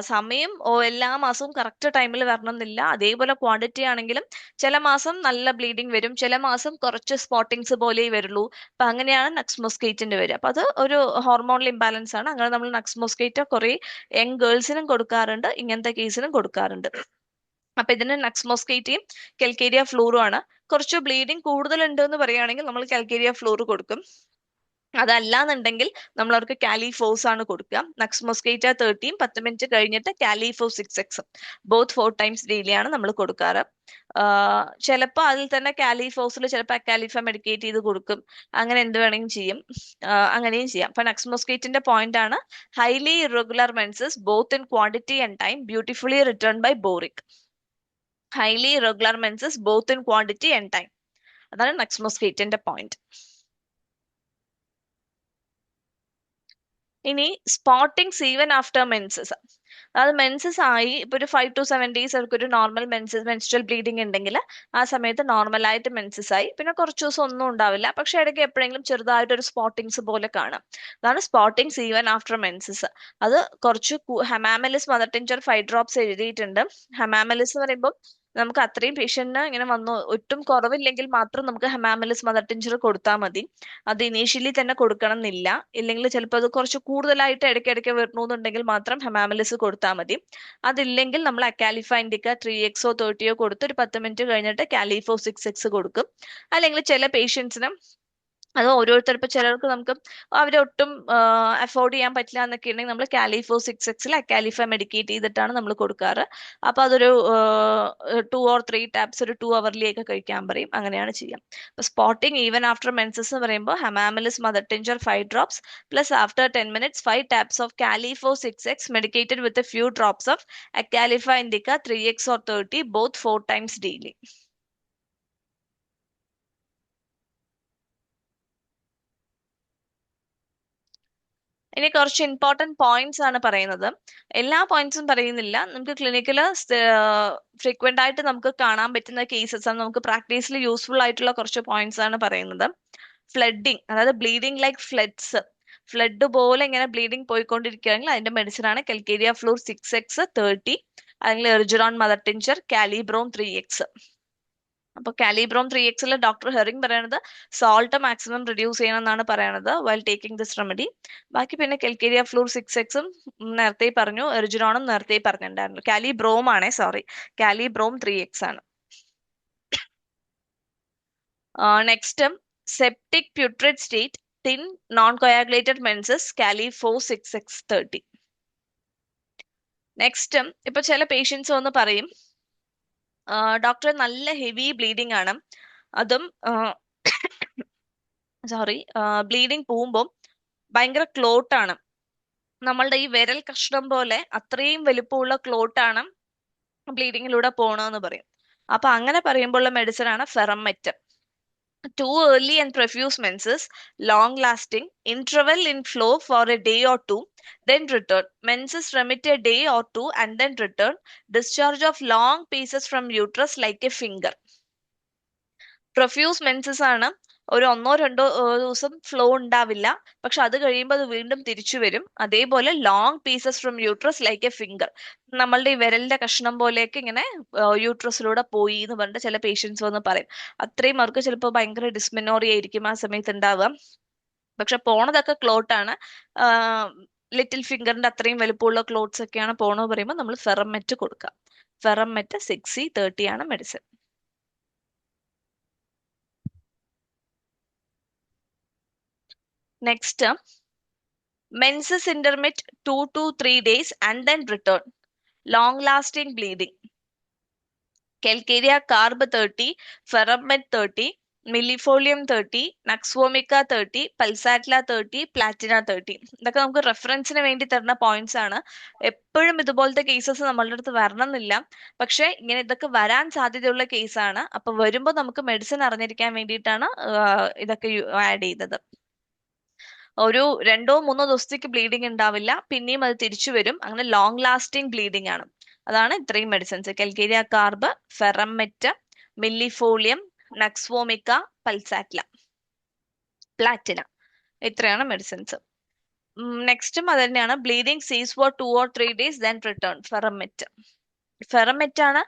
സമയം എല്ലാ മാസവും കറക്റ്റ് ടൈമിൽ വരണം എന്നില്ല. അതേപോലെ ക്വാണ്ടിറ്റി ആണെങ്കിലും ചില മാസം നല്ല ബ്ലീഡിങ് വരും, ചില മാസം കുറച്ച് സ്പോട്ടിങ്സ് പോലെ വരുള്ളൂ. അപ്പൊ അങ്ങനെയാണ് നക്സ്മോസ്കേറ്റിന്റെ വരിക. അപ്പൊ അത് ഒരു ഹോർമോണൽ ഇംബാലൻസ് ആണ്. അങ്ങനെ നമ്മൾ നക്സ്മോസ്കേറ്റ കുറെ യങ് ഗേൾസിനും കൊടുക്കാറുണ്ട്, ഇങ്ങനത്തെ കേസിനും കൊടുക്കാറുണ്ട്. അപ്പൊ ഇതിന് നക്സ്മോസ്കേറ്റയും കെൽക്കേരിയ ഫ്ലൂറും ആണ്. കുറച്ച് ബ്ലീഡിങ് കൂടുതൽ ഉണ്ട് എന്ന് പറയുകയാണെങ്കിൽ നമ്മൾ കെൽക്കേരിയ ഫ്ലൂർ കൊടുക്കും. അതല്ലാന്നുണ്ടെങ്കിൽ നമ്മൾ അവർക്ക് കാലിഫോസ് ആണ് കൊടുക്കുക. നക്സ്മോസ്കേറ്റ 30 10 മിനിറ്റ് കഴിഞ്ഞിട്ട് കാലിഫോസ് 6X ബോത്ത് 4 ടൈംസ് ഡെയിലി ആണ് നമ്മൾ കൊടുക്കാറ്. ചിലപ്പോൾ അതിൽ തന്നെ കാലിഫോസിൽ ചിലപ്പോൾ അക്കാലിഫ മെഡിക്കേറ്റ് ചെയ്ത് കൊടുക്കും. അങ്ങനെ എന്ത് വേണമെങ്കിലും ചെയ്യും, അങ്ങനെയും ചെയ്യാം. അപ്പൊ നക്സ്മോസ്കേറ്റിന്റെ പോയിന്റ് ആണ് highly irregular menses both in quantity and time beautifully written by Boericke. Highly irregular menses both in quantity and time, അതാണ് നക്സ്മോസ്കേറ്റിന്റെ പോയിന്റ്. ഇനി സ്പോട്ടിങ്സ് ഈവൻ ആഫ്റ്റർ മെൻസസ്. അതായത് മെൻസസ് ആയി ഇപ്പൊ ഒരു 5 to 7 days അവർക്ക് ഒരു നോർമൽ മെൻസ്ട്രൽ ബ്ലീഡിങ് ഉണ്ടെങ്കിൽ ആ സമയത്ത് നോർമലായിട്ട് മെൻസസ് ആയി, പിന്നെ കുറച്ച് ദിവസം ഒന്നും ഉണ്ടാവില്ല. പക്ഷെ ഇടയ്ക്ക് എപ്പോഴെങ്കിലും ചെറുതായിട്ട് ഒരു സ്പോട്ടിങ്സ് പോലെ കാണാം. അതാണ് സ്പോട്ടിങ്സ് ഈവൻ ആഫ്റ്റർ മെൻസസ്. അത് കുറച്ച് ഹെമാമലിസ് മദർ ടിഞ്ചർ 5 drops എഴുതിയിട്ടുണ്ട്. ഹെമാമലിസ് എന്ന് പറയുമ്പോൾ നമുക്ക് അത്രയും പേഷ്യന്റിന് ഇങ്ങനെ വന്നു ഒട്ടും കുറവില്ലെങ്കിൽ മാത്രം നമുക്ക് ഹെമാമലിസ് മദർ ടിഞ്ചർ കൊടുത്താൽ മതി. അത് ഇനീഷ്യലി തന്നെ കൊടുക്കണം എന്നില്ല. ഇല്ലെങ്കിൽ ചിലപ്പോൾ അത് കുറച്ച് കൂടുതലായിട്ട് ഇടയ്ക്കിടയ്ക്ക് വരുന്നു എന്നുണ്ടെങ്കിൽ മാത്രം ഹെമാമലിസ് കൊടുത്താൽ മതി. അതില്ലെങ്കിൽ നമ്മൾ അക്കാലിഫ ഇൻഡിക്ക 3Xോ 30യോ കൊടുത്ത് ഒരു 10 മിനിറ്റ് കഴിഞ്ഞിട്ട് കാലിഫോ 6X കൊടുക്കും. അല്ലെങ്കിൽ ചില പേഷ്യൻസിന് അത് ഓരോരുത്തർ, ചിലർക്ക് നമുക്ക് അവരൊട്ടും അഫോർഡ് ചെയ്യാൻ പറ്റില്ല എന്നൊക്കെ ഉണ്ടെങ്കിൽ നമ്മൾ കാലിഫോ 6Xൽ അക്കാലിഫ മെഡിക്കേറ്റ് ചെയ്തിട്ടാണ് നമ്മൾ കൊടുക്കാറ്. അപ്പൊ അതൊരു 2 or 3 ടാബ്സ് ഒരു 2 hourly കഴിക്കാൻ പറയും. അങ്ങനെയാണ് ചെയ്യാം. അപ്പൊ സ്പോട്ടിങ് ഈവൻ ആഫ്റ്റർ മെൻസസ് എന്ന് പറയുമ്പോൾ Hamamelis mother tincture 5 drops plus after 10 minutes 5 tabs of കാലിഫോ 6X medicated with a few drops of Acalypha indica 3X or 30 both 4 times daily. ഇനി കുറച്ച് ഇമ്പോർട്ടന്റ് പോയിന്റ്സ് ആണ് പറയുന്നത്. എല്ലാ പോയിന്റ്സും പറയുന്നില്ല, നമുക്ക് ക്ലിനിക്കിൽ ഫ്രീക്വന്റ് ആയിട്ട് നമുക്ക് കാണാൻ പറ്റുന്ന കേസസ് ആണ്, നമുക്ക് പ്രാക്ടീസിൽ യൂസ്ഫുൾ ആയിട്ടുള്ള കുറച്ച് പോയിന്റ്സ് ആണ് പറയുന്നത്. ഫ്ലഡിങ്, അതായത് ബ്ലീഡിങ് ലൈക്ക് ഫ്ലഡ് പോലെ ഇങ്ങനെ ബ്ലീഡിങ് പോയിക്കൊണ്ടിരിക്കുകയാണെങ്കിൽ അതിന്റെ മെഡിസിൻ ആണ് കെൽക്കേരിയ ഫ്ലൂർ 6X 30, അല്ലെങ്കിൽ എർജിറോൺ മദർ ടിഞ്ചർ, കാലിബ്രോം 3X. അപ്പൊ കാലിബ്രോം 3Xൽ ഡോക്ടർ ഹെറിംഗ് പറയുന്നത് സോൾട്ട് മാക്സിമം റിഡ്യൂസ് ചെയ്യണം എന്നാണ് പറയുന്നത് വൈൽ ടേക്കിംഗ് ദിസ് റെമഡി. ബാക്കി പിന്നെ കെൽക്കേരിയ ഫ്ലൂർ 6Xും നേരത്തെ പറഞ്ഞു, എർജിറോണും നേരത്തെ പറഞ്ഞിട്ടുണ്ടായിരുന്നു. കാലിബ്രോം 3X ആണ്. Next, septic putrid state thin non coagulated menses കാലിഫോ 6X 30. നെക്സ്റ്റ്, ഇപ്പൊ ചില പേഷ്യൻസ് വന്ന് പറയും ഡോക്ടർ നല്ല ഹെവി ബ്ലീഡിംഗ് ആണ്, അതും സോറി ബ്ലീഡിങ് പോകുമ്പോൾ ഭയങ്കര ക്ലോട്ട് ആണ്, നമ്മളുടെ ഈ വിരൽ കഷ്ണം പോലെ അത്രയും വലിപ്പമുള്ള ക്ലോട്ട് ആണ് ബ്ലീഡിങ്ങിലൂടെ പോകണമെന്ന് പറയും. അപ്പൊ അങ്ങനെ പറയുമ്പോഴുള്ള മെഡിസിൻ ആണ് ഫെറമെറ്റ്. Too early and profuse menses, long lasting, interval in flow for a day or two, then return. Menses remit a day or two and then return. Discharge of long pieces from uterus like a finger. Profuse menses ആണ്, ഒരു 1-2 ദിവസം flow ഉണ്ടാവില്ല, പക്ഷെ അത് കഴിയുമ്പോൾ അത് വീണ്ടും തിരിച്ചു വരും. അതേപോലെ long pieces from uterus like A finger, നമ്മളുടെ ഈ വിരലിന്റെ കഷ്ണം പോലെയൊക്കെ ഇങ്ങനെ യൂട്രസിലൂടെ പോയി എന്ന് പറഞ്ഞിട്ട് ചില പേഷ്യൻസ് വന്ന് പറയും. അത്രയും അവർക്ക് ചിലപ്പോൾ ഭയങ്കര ഡിസ്മെനോറിയ ആയിരിക്കും ആ സമയത്ത് ഉണ്ടാവുക, പക്ഷെ പോണതൊക്കെ ക്ലോട്ട് ആണ്, ലിറ്റിൽ ഫിംഗറിന്റെ അത്രയും വലുപ്പമുള്ള ക്ലോട്ട്സ് ഒക്കെയാണ് പോണെന്ന് പറയുമ്പോൾ നമ്മൾ ഫെറമെറ്റ് കൊടുക്കുക. ഫെറമെറ്റ് 6E30 ആണ് medicine. Next, menses intermit 2 to 3 days and then return. Long lasting bleeding. Calcarea carb 30, Ferromet 30, Millifolium 30, Nux-vomica 30, Pulsatilla 30, Platina 30. ഇതൊക്കെ നമുക്ക് റെഫറൻസിന് വേണ്ടി തരുന്ന പോയിന്റ്സ് ആണ്. എപ്പോഴും ഇതുപോലത്തെ കേസസ് നമ്മളുടെ അടുത്ത് വരണമെന്നില്ല, പക്ഷെ ഇങ്ങനെ ഇതൊക്കെ വരാൻ സാധ്യതയുള്ള കേസാണ്. അപ്പൊ വരുമ്പോൾ നമുക്ക് മെഡിസിൻ അറിഞ്ഞിരിക്കാൻ വേണ്ടിയിട്ടാണ് ഇതൊക്കെ ആഡ് ചെയ്തത്. ഒരു 2-3 ദിവസത്തേക്ക് ബ്ലീഡിങ് ഉണ്ടാവില്ല, പിന്നെയും അത് തിരിച്ചു വരും. അങ്ങനെ ലോങ് ലാസ്റ്റിംഗ് ബ്ലീഡിംഗ് ആണ്. അതാണ് ഇത്രയും medicines: calcarea carb, ferrum met, millefolium, nux vomica, pulsatilla, platina. ഇത്രയാണ് മെഡിസിൻസ്. നെക്സ്റ്റും അത് തന്നെയാണ്. Bleeding ceases for 2 or 3 days then return. Ferrum met. Ferrum met ആണ്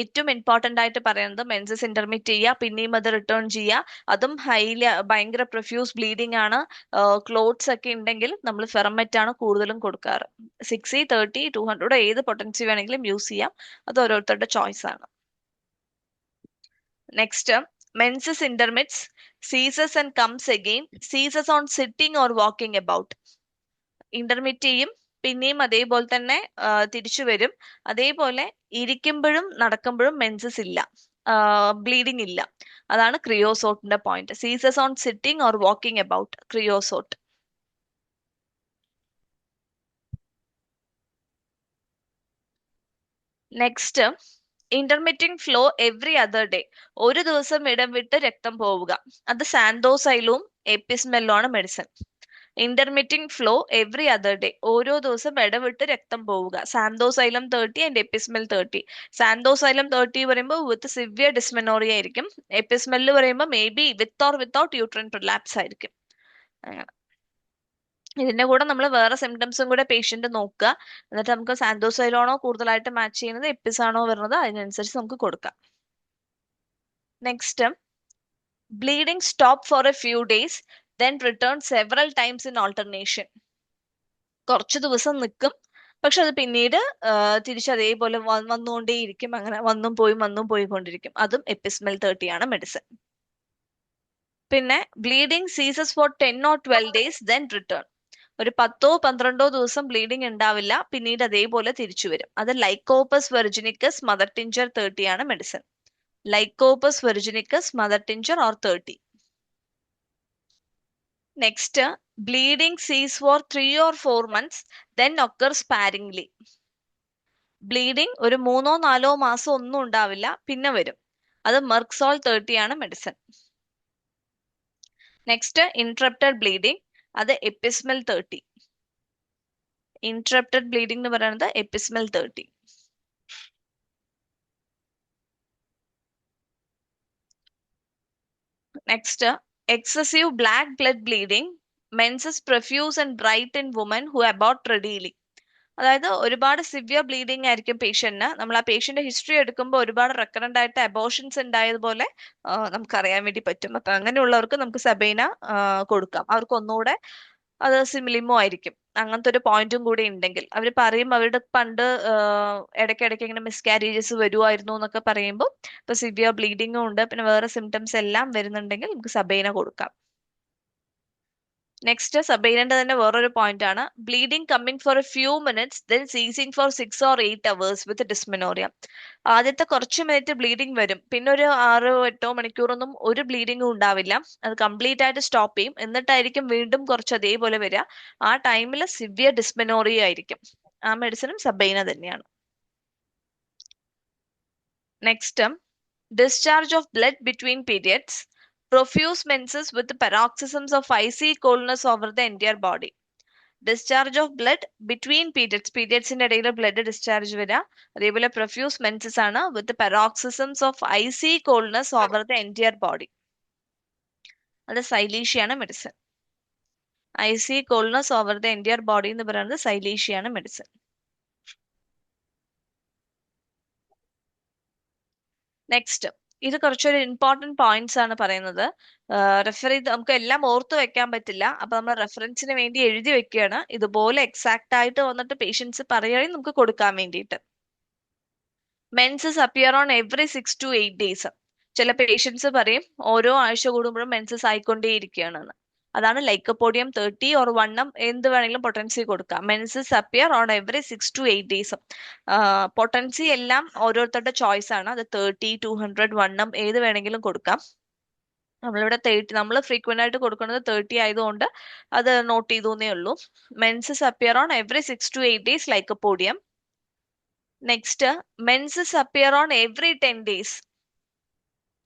ഏറ്റവും ഇമ്പോർട്ടന്റ് ആയിട്ട് പറയുന്നത്. മെൻസസ് ഇന്റർമിറ്റ് ചെയ്യുക, പിന്നെയും അത് റിട്ടേൺ ചെയ്യുക, അതും ഹൈലി ഭയങ്കര പ്രൊഫ്യൂസ് ബ്ലീഡിംഗ് ആണ്, ക്ലോട്ട്സ് ഒക്കെ ഉണ്ടെങ്കിൽ നമ്മൾ ഫെറമെറ്റ് ആണ് കൂടുതലും കൊടുക്കാറ്. 6E30, 200 ഏത് പൊട്ടൻസി വേണമെങ്കിലും യൂസ് ചെയ്യാം, അത് ഓരോരുത്തരുടെ ചോയ്സ് ആണ്. Next, menses intermits, ceases and comes again, ceases on sitting or walking about. Intermit ചെയ്യും, പിന്നെയും അതേപോലെ തന്നെ തിരിച്ചു വരും. അതേപോലെ ഇരിക്കുമ്പോഴും നടക്കുമ്പോഴും മെൻസസ് ഇല്ല, ബ്ലീഡിംഗ് ഇല്ല. അതാണ് ക്രിയോസോട്ടിന്റെ point. Ceases on sitting or walking about, Kreosote. Next, intermitting flow every other day, ഒരു ദിവസം ഇടം വിട്ട് രക്തം പോവുക. അത് സാന്തോസൈലും എപ്പിസ്മെല്ലും ആണ് medicine. Intermitting flow every other day, ഓരോ ദിവസം ഇടവിട്ട് രക്തം പോവുക. സാന്തോസൈലം 30 ആൻഡ് എപ്പിസ്മെൽ 30. സാന്തോസൈലം 30 പറയുമ്പോൾ വിത്ത് സിവിയർ ഡിസ്മെനോറിയ ആയിരിക്കും. എപ്പിസ്മെല്ല് പറയുമ്പോൾ may be with or without uterine prolapse ആയിരിക്കും. ഇതിന്റെ കൂടെ നമ്മൾ വേറെ സിംറ്റംസും കൂടെ പേഷ്യന്റ് നോക്കുക, എന്നിട്ട് നമുക്ക് സാന്തോസൈലാണോ കൂടുതലായിട്ട് മാച്ച് ചെയ്യുന്നത്, എപ്പിസ് ആണോ വരുന്നത്, അതിനനുസരിച്ച് നമുക്ക് കൊടുക്കാം. Next, bleeding stop four a few days then return several times in alternation. കുറച്ചു ദിവസം നിൽക്കും, പക്ഷെ അത് പിന്നീട് തിരിച്ച് അതേപോലെ വന്നുകൊണ്ടേയിരിക്കും. അങ്ങനെ വന്നും പോയിക്കൊണ്ടിരിക്കും. അതും എപ്പിസ്മെൽ 30 ആണ് മെഡിസിൻ. പിന്നെ bleeding ceases four 10 or 12 days then return. ഒരു 10-12 ദിവസം ബ്ലീഡിംഗ് ഉണ്ടാവില്ല, പിന്നീട് അതേപോലെ തിരിച്ചു വരും. അത് ലൈക്കോപ്പസ് വെർജിനിക്കസ് മദർ ടിഞ്ചർ 30 ആണ് medicine. Lycopus virginicus mother tincture or 30. Next, bleeding cease for 3 or 4 months, then occurs sparingly. Bleeding ഒരു 3-4 മാസം ഒന്നും ഉണ്ടാവില്ല, പിന്നെ വരും. അത് മെർക്സോൾ 30 ആണ് മെഡിസിൻ. നെക്സ്റ്റ്, ഇന്ററപ്റ്റഡ് ബ്ലീഡിംഗ്, അത് എപ്പിസ്മെൽ 30. ഇന്ററപ്റ്റഡ് ബ്ലീഡിംഗ് എന്ന് പറയുന്നത് എപ്പിസ്മെൽ 30. Next, excessive black blood bleeding, menses profuse and bright in women who abort readily. അതായത് ഒരുപാട് സിവിയർ ബ്ലീഡിംഗ് ആയിരിക്കും പേഷ്യന്റിന്. നമ്മൾ ആ പേഷ്യന്റ് ഹിസ്റ്ററി എടുക്കുമ്പോൾ ഒരുപാട് റെക്കറന്റ് ആയിട്ട് അബോർഷൻസ് ഉണ്ടായതുപോലെ നമുക്ക് അറിയാൻ വേണ്ടി പറ്റും. അപ്പൊ അങ്ങനെയുള്ളവർക്ക് നമുക്ക് സബൈന കൊടുക്കാം. അവർക്ക് ഒന്നുകൂടെ അത് സിമിലിമോ ആയിരിക്കും. അങ്ങനത്തെ ഒരു പോയിന്റും കൂടി ഉണ്ടെങ്കിൽ അവർ പറയും അവരുടെ പണ്ട് ഇടയ്ക്കിടയ്ക്ക് ഇങ്ങനെ മിസ്കാരേജസ് വരുമായിരുന്നു എന്നൊക്കെ പറയുമ്പോൾ ഇപ്പൊ സിവിയർ ബ്ലീഡിങ്ങും ഉണ്ട്, പിന്നെ വേറെ സിംറ്റംസ് എല്ലാം വരുന്നുണ്ടെങ്കിൽ നമുക്ക് സബൈന കൊടുക്കാം. നെക്സ്റ്റ് സബൈനന്റെ തന്നെ വേറൊരു പോയിന്റ് ആണ് bleeding coming for a few minutes then ceasing for 6 or 8 hours with dysmenorrhoea. ആദ്യത്തെ കുറച്ച് മിനിറ്റ് ബ്ലീഡിംഗ് വരും, പിന്നെ ഒരു 6-8 മണിക്കൂറൊന്നും ഒരു ബ്ലീഡിംഗും ഉണ്ടാവില്ല, അത് കംപ്ലീറ്റ് ആയിട്ട് സ്റ്റോപ്പ് ചെയ്യും, എന്നിട്ടായിരിക്കും വീണ്ടും കുറച്ച് അതേപോലെ വരിക. ആ ടൈമിൽ സിവിയർ ഡിസ്മെനോറിയ ആയിരിക്കും. ആ മെഡിസിനും സബൈന തന്നെയാണ്. Next discharge of blood between periods, profuse menses with paroxysms of icy coldness over the entire body. Discharge of blood between periods, പീരിയഡ്സിന്റെ ഇടയിൽ ബ്ലഡ് ഡിസ്ചാർജ് വരിക. അതേപോലെ പ്രൊഫ്യൂസ് മെൻസസ് ആണ് വിത്ത് paroxysms of icy coldness over the entire body. അത് സൈലീഷ്യാണ് medicine. Icy coldness over the entire body എന്ന് പറയുന്നത് സൈലീഷ്യാണ് medicine. Next, ഇത് കുറച്ചൊരു ഇമ്പോർട്ടന്റ് പോയിന്റ്സ് ആണ് പറയുന്നത്. റെഫർ ചെയ്ത് നമുക്ക് എല്ലാം ഓർത്ത് വെക്കാൻ പറ്റില്ല, അപ്പൊ നമ്മൾ റെഫറൻസിന് വേണ്ടി എഴുതി വെക്കുകയാണ്. ഇതുപോലെ എക്സാക്ട് ആയിട്ട് വന്നിട്ട് പേഷ്യൻസ് പറയുകയും നമുക്ക് കൊടുക്കാൻ വേണ്ടിയിട്ട്. Menses appear on every 6 to 8 days. ചില പേഷ്യൻസ് പറയും ഓരോ ആഴ്ച കൂടുമ്പോഴും മെൻസസ് ആയിക്കൊണ്ടേയിരിക്കുകയാണെന്ന്. അതാണ് ലൈക്കോപോഡിയം 30 or 1M എന്ത് വേണമെങ്കിലും പൊട്ടൻസി കൊടുക്കാം. Menses appear on every 6 to 8 days. Potency എല്ലാം ഓരോരുത്തരുടെ ചോയ്സ് ആണ്. അത് 30, 200, 1M ഏത് വേണമെങ്കിലും കൊടുക്കാം. നമ്മളിവിടെ 30, നമ്മൾ ഫ്രീക്വന്റ് ആയിട്ട് കൊടുക്കുന്നത് 30 ആയതുകൊണ്ട് അത് നോട്ട് ചെയ്തേ ഉള്ളൂ. Menses appear on every 6 to 8 days lycopodium. Next, menses appear on every 10 days.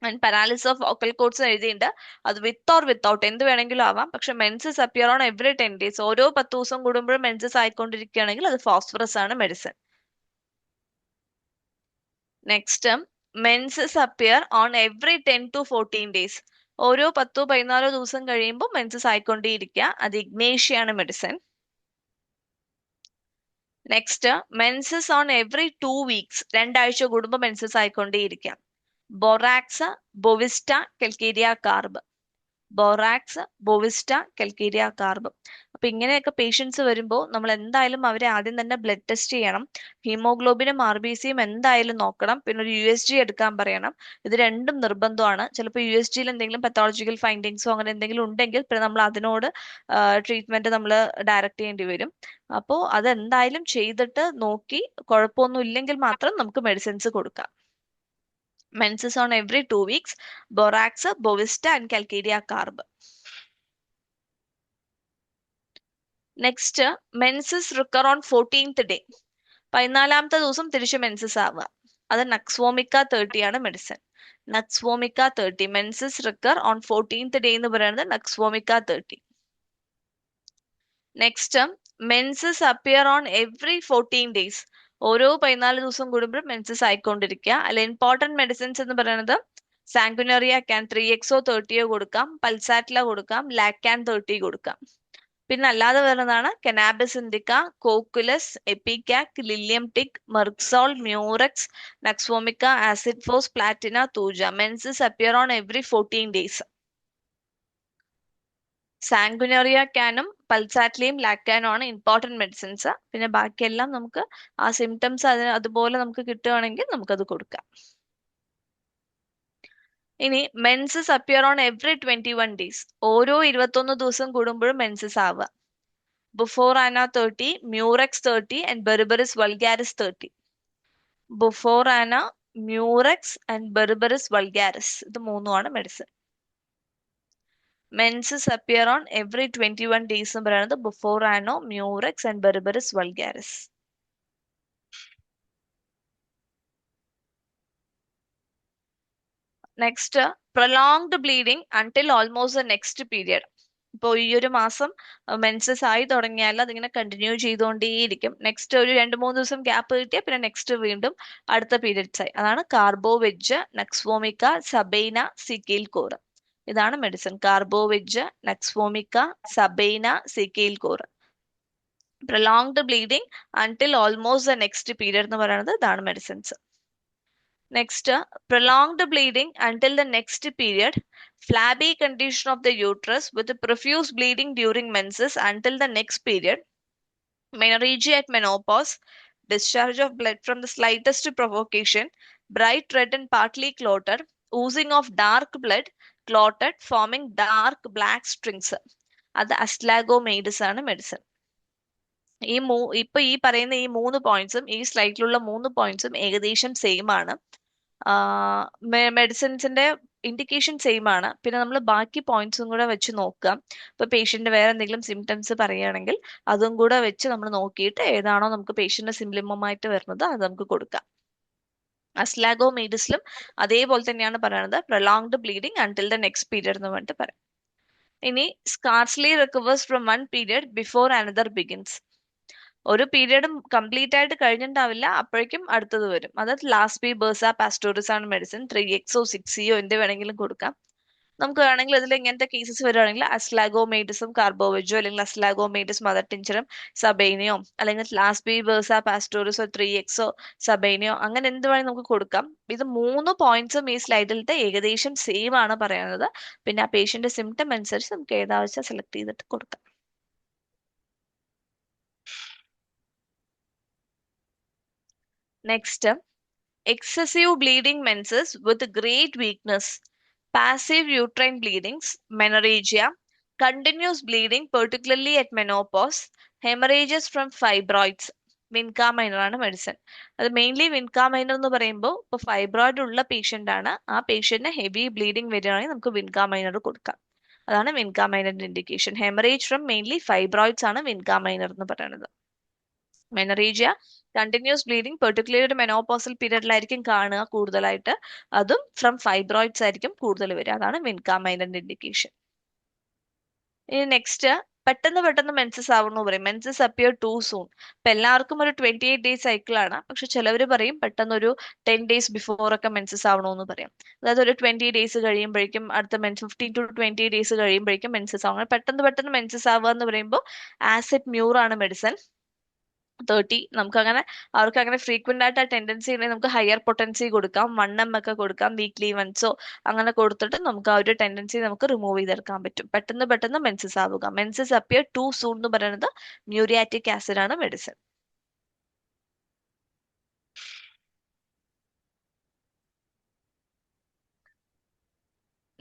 And paralysis of vocal cords എഴുതിയിട്ടുണ്ട്. അത് വിത്ത് ഓർ വിത്തൗട്ട് എന്ത് വേണമെങ്കിലും ആവാം. പക്ഷെ menses appear on every 10 days, ഓരോ 10 ദിവസം കൂടുമ്പോഴും മെൻസസ് ആയിക്കൊണ്ടിരിക്കുകയാണെങ്കിൽ അത് ഫോസ്ഫറസ് ആണ് medicine. Next, menses appear on every 10 to 14 days. ഓരോ 10-14 ദിവസം കഴിയുമ്പോൾ മെൻസസ് ആയിക്കൊണ്ടേയിരിക്കുക, അത് ഇഗ്നേഷ്യാണ് medicine. Next, menses on every 2 weeks, 2 ആഴ്ച കൂടുമ്പോൾ മെൻസസ് ആയിക്കൊണ്ടേയിരിക്കാം. Borax, Bovista, Calcarea carb. Borax, Bovista, Calcarea carb. അപ്പൊ ഇങ്ങനെയൊക്കെ പേഷ്യൻസ് വരുമ്പോൾ നമ്മൾ എന്തായാലും അവരെ ആദ്യം തന്നെ ബ്ലഡ് ടെസ്റ്റ് ചെയ്യണം. ഹീമോഗ്ലോബിനും RBCയും എന്തായാലും നോക്കണം. പിന്നെ ഒരു USG എടുക്കാൻ പറയണം. ഇത് രണ്ടും നിർബന്ധമാണ്. ചിലപ്പോൾ USGയിൽ എന്തെങ്കിലും പത്തോളജിക്കൽ ഫൈൻഡിങ്സോ അങ്ങനെ എന്തെങ്കിലും ഉണ്ടെങ്കിൽ പിന്നെ നമ്മൾ അതിനോട് ട്രീറ്റ്മെന്റ് നമ്മൾ ഡയറക്റ്റ് ചെയ്യേണ്ടി വരും. അപ്പോൾ അതെന്തായാലും ചെയ്തിട്ട് നോക്കി കുഴപ്പമൊന്നും ഇല്ലെങ്കിൽ മാത്രം നമുക്ക് മെഡിസിൻസ് കൊടുക്കാം. Menses on every 2 weeks, borax, bovista and calcarea carb. Next, menses recur on 14th day. 14ാമത്തെ ദിവസം തിരിച്ച് മെൻസസ് ആവുക. അത് നക്സ്വോമിക്ക 30 ആണ് medicine. Nux vomica 30, menses recur on 14th day എന്ന് പറയുന്നത് Nux vomica 30. Next, menses appear on every 14 days. ഓരോ 14 ദിവസം കൂടുമ്പോഴും മെൻസസ് ആയിക്കൊണ്ടിരിക്കുക. അല്ല ഇമ്പോർട്ടന്റ് മെഡിസിൻസ് എന്ന് പറയുന്നത് സാങ്കുനറിയ ക്യാൻ 3XO 30 കൊടുക്കാം, പൾസാറ്റില കൊടുക്കാം, ലാക്യാൻ 30 കൊടുക്കാം. പിന്നെ അല്ലാതെ വരുന്നതാണ് Cannabis indica, Cocculus, Ipecac, Lilium tig, Merc sol, Murex, Nux vomica, acid phos, Platina, Thuja. Menses appear on every 14 days. Sanguinaria ക്യാനും പൾസാറ്റിലയും ലാക്ടാനും ആണ് ഇമ്പോർട്ടന്റ് മെഡിസിൻസ്. പിന്നെ ബാക്കിയെല്ലാം നമുക്ക് ആ സിംറ്റംസ് അതുപോലെ നമുക്ക് കിട്ടുകയാണെങ്കിൽ നമുക്കത് കൊടുക്കാം. ഇനി menses appear on every 21 days. ഓരോ 21 ദിവസം കൂടുമ്പോഴും മെൻസസ് ആവുക. Bufo rana 30, Murex 30 and Berberis vulgaris 30. Bufo rana, Murex and Berberis vulgaris, ഇത് മൂന്നുമാണ് medicine. Menses appear on every 21 days എന്ന് പറയുന്നത് ബുഫോറാനോ, Murex and Berberis vulgaris. Next, prolonged bleeding until almost the next period. ഇപ്പോൾ ഈ ഒരു മാസം മെൻസസ് ആയി തുടങ്ങിയാൽ അതിങ്ങനെ കണ്ടിന്യൂ ചെയ്തുകൊണ്ടേയിരിക്കും. നെക്സ്റ്റ് ഒരു 2-3 ദിവസം ഗ്യാപ്പ് കിട്ടിയാൽ പിന്നെ നെക്സ്റ്റ് വീണ്ടും അടുത്ത പീരിയഡ്സ് ആയി. അതാണ് Carbo veg, Nux vomica, Sabina, Secale cor. ഇതാണ് medicine. Carbo veg, Nux vomica, Sabina, Secale cor. Prolonged bleeding until almost the next period എന്ന് പറയുന്നത് ഇതാണ് medicines. Next, prolonged bleeding until the next period, flabby condition of the uterus with profuse bleeding during menses until the next period, menorrhagia at menopause, discharge of blood from the slightest provocation, bright red and partly clotted, oozing of dark blood, clotted, forming dark black strings. അത് അസ്ലാഗോമൈഡസ് ആണ് medicine. ഇപ്പൊ ഈ പറയുന്ന ഈ 3 പോയിന്റ്സും ഈ സ്ലൈഡിലുള്ള 3 പോയിന്റ്സും ഏകദേശം same ആണ്. മെഡിസിൻസിന്റെ indication same ആണ്. പിന്നെ നമ്മൾ ബാക്കി പോയിന്റ്സും കൂടെ വെച്ച് നോക്കാം. ഇപ്പൊ പേഷ്യന്റ് വേറെ എന്തെങ്കിലും സിംറ്റംസ് പറയുകയാണെങ്കിൽ അതും കൂടെ വെച്ച് നമ്മൾ നോക്കിയിട്ട് ഏതാണോ നമുക്ക് പേഷ്യന്റ് സിംപ്റ്റമായിട്ട് വരുന്നത് അത് നമുക്ക് കൊടുക്കാം. അസ്ലാഗോമൈഡസിലും അതേപോലെ തന്നെയാണ് പറയുന്നത്, prolonged bleeding until the next period എന്ന് പറഞ്ഞിട്ട് പറയാം. ഇനി scarcely recovers from one period before another begins. ഒരു പീരിയഡും കംപ്ലീറ്റ് ആയിട്ട് കഴിഞ്ഞിട്ടുണ്ടാവില്ല, അപ്പോഴേക്കും അടുത്തത് വരും. അതായത് ലാസ്പി, ബേഴ്സ, പാസ്റ്റോറിസ് ആണ് മെഡിസിൻ. 3Xോ 6Eയോ എന്ത് വേണമെങ്കിലും കൊടുക്കാം. നമുക്ക് വേണമെങ്കിൽ ഇതിൽ ഇങ്ങനത്തെ കേസസ് വരുവാണെങ്കിൽ അസ്ലാഗോമൈഡസും കാർബോവജോ അല്ലെങ്കിൽ അസ്ലാഗോമൈഡസ് മദർ ടിഞ്ചറും സബൈനയോ അല്ലെങ്കിൽ ലാസ്പി, ബേഴ്സ, പാസ്റ്റോറിസോ 3Xോ സബൈനയോ അങ്ങനെ എന്ത് വേണമെങ്കിൽ നമുക്ക് കൊടുക്കാം. ഇത് 3 പോയിന്റ്സും ഈ സ്ലൈഡിലത്തെ ഏകദേശം സെയിം ആണ് പറയുന്നത്. പിന്നെ ആ പേഷ്യന്റ് സിംറ്റം അനുസരിച്ച് നമുക്ക് ഏതാ വെച്ചാൽ സെലക്ട് ചെയ്തിട്ട് കൊടുക്കാം. Next, excessive bleeding menses with great weakness, passive uterine bleedings, menorrhagia, continuous bleeding particularly at menopause, hemorrhages from fibroids. Vinca minor ആണ് മെഡിസിൻ. അത് മെയിൻലി വിൻകാ മൈനർ എന്ന് പറയുമ്പോൾ ഇപ്പോൾ ഫൈബ്രോയിഡ് ഉള്ള പേഷ്യന്റ് ആണ്, ആ പേഷ്യന്റിന് ഹെവി ബ്ലീഡിങ് വരികയാണെങ്കിൽ നമുക്ക് വിൻകാ മൈനർ കൊടുക്കാം. അതാണ് വിൻകാ മൈനറിന്റെ indication. Haemorrhage from mainly fibroids ആണ് വിൻകാ മൈനർ എന്ന് പറയുന്നത്. മെനറേജിയ കണ്ടിന്യൂസ് ബ്ലീഡിങ് പെർട്ടിക്കുലർ ഒരു മെനോപോസൽ പീരീഡിലായിരിക്കും കാണുക കൂടുതലായിട്ട്. അതും ഫ്രം ഫൈബ്രോയിഡ്സ് ആയിരിക്കും കൂടുതൽ വരിക. അതാണ് വിൻകാ മൈനറിന്റെ ഇൻഡിക്കേഷൻ. ഇനി നെക്സ്റ്റ്, പെട്ടെന്ന് മെൻസസ് ആവുന്നു പറയും. Menses appear too soon. ഇപ്പൊ എല്ലാവർക്കും ഒരു 28 ഡേയ്സ് സൈക്കിളാണ്. പക്ഷെ ചിലവർ പറയും പെട്ടെന്ന് ഒരു 10 ഡേയ്സ് ബിഫോർ ഒക്കെ മെൻസസ് ആവണമെന്ന് പറയും. അതായത് ഒരു 20 ഡേയ്സ് കഴിയുമ്പോഴേക്കും അടുത്ത 15 to 20 ഡേയ്സ് കഴിയുമ്പോഴേക്കും മെൻസസ് ആവണം. പെട്ടെന്ന് മെൻസസ് ആവുക എന്ന് പറയുമ്പോൾ ആസിഡ് മ്യൂർ ആണ് മെഡിസിൻ. 30 അവർക്ക് അങ്ങനെ ഫ്രീക്വന്റ് ആയിട്ട് ആ ടെൻഡൻസി ഉണ്ടെങ്കിൽ നമുക്ക് ഹയർ പൊട്ടൻസി കൊടുക്കാം, 1M ഒക്കെ കൊടുക്കാം, വീക്ക്ലി വൺസോ അങ്ങനെ കൊടുത്തിട്ട് നമുക്ക് ആ ഒരു ടെൻഡൻസി നമുക്ക് റിമൂവ് ചെയ്തെടുക്കാൻ പറ്റും. പെട്ടെന്ന് മെൻസസ് ആവുക. മെൻസസ് അപ്പിയർ ടു സൂൺ എന്ന് പറയുന്നത് മ്യൂരിയാറ്റിക് ആസിഡ് ആണ് മെഡിസിൻ.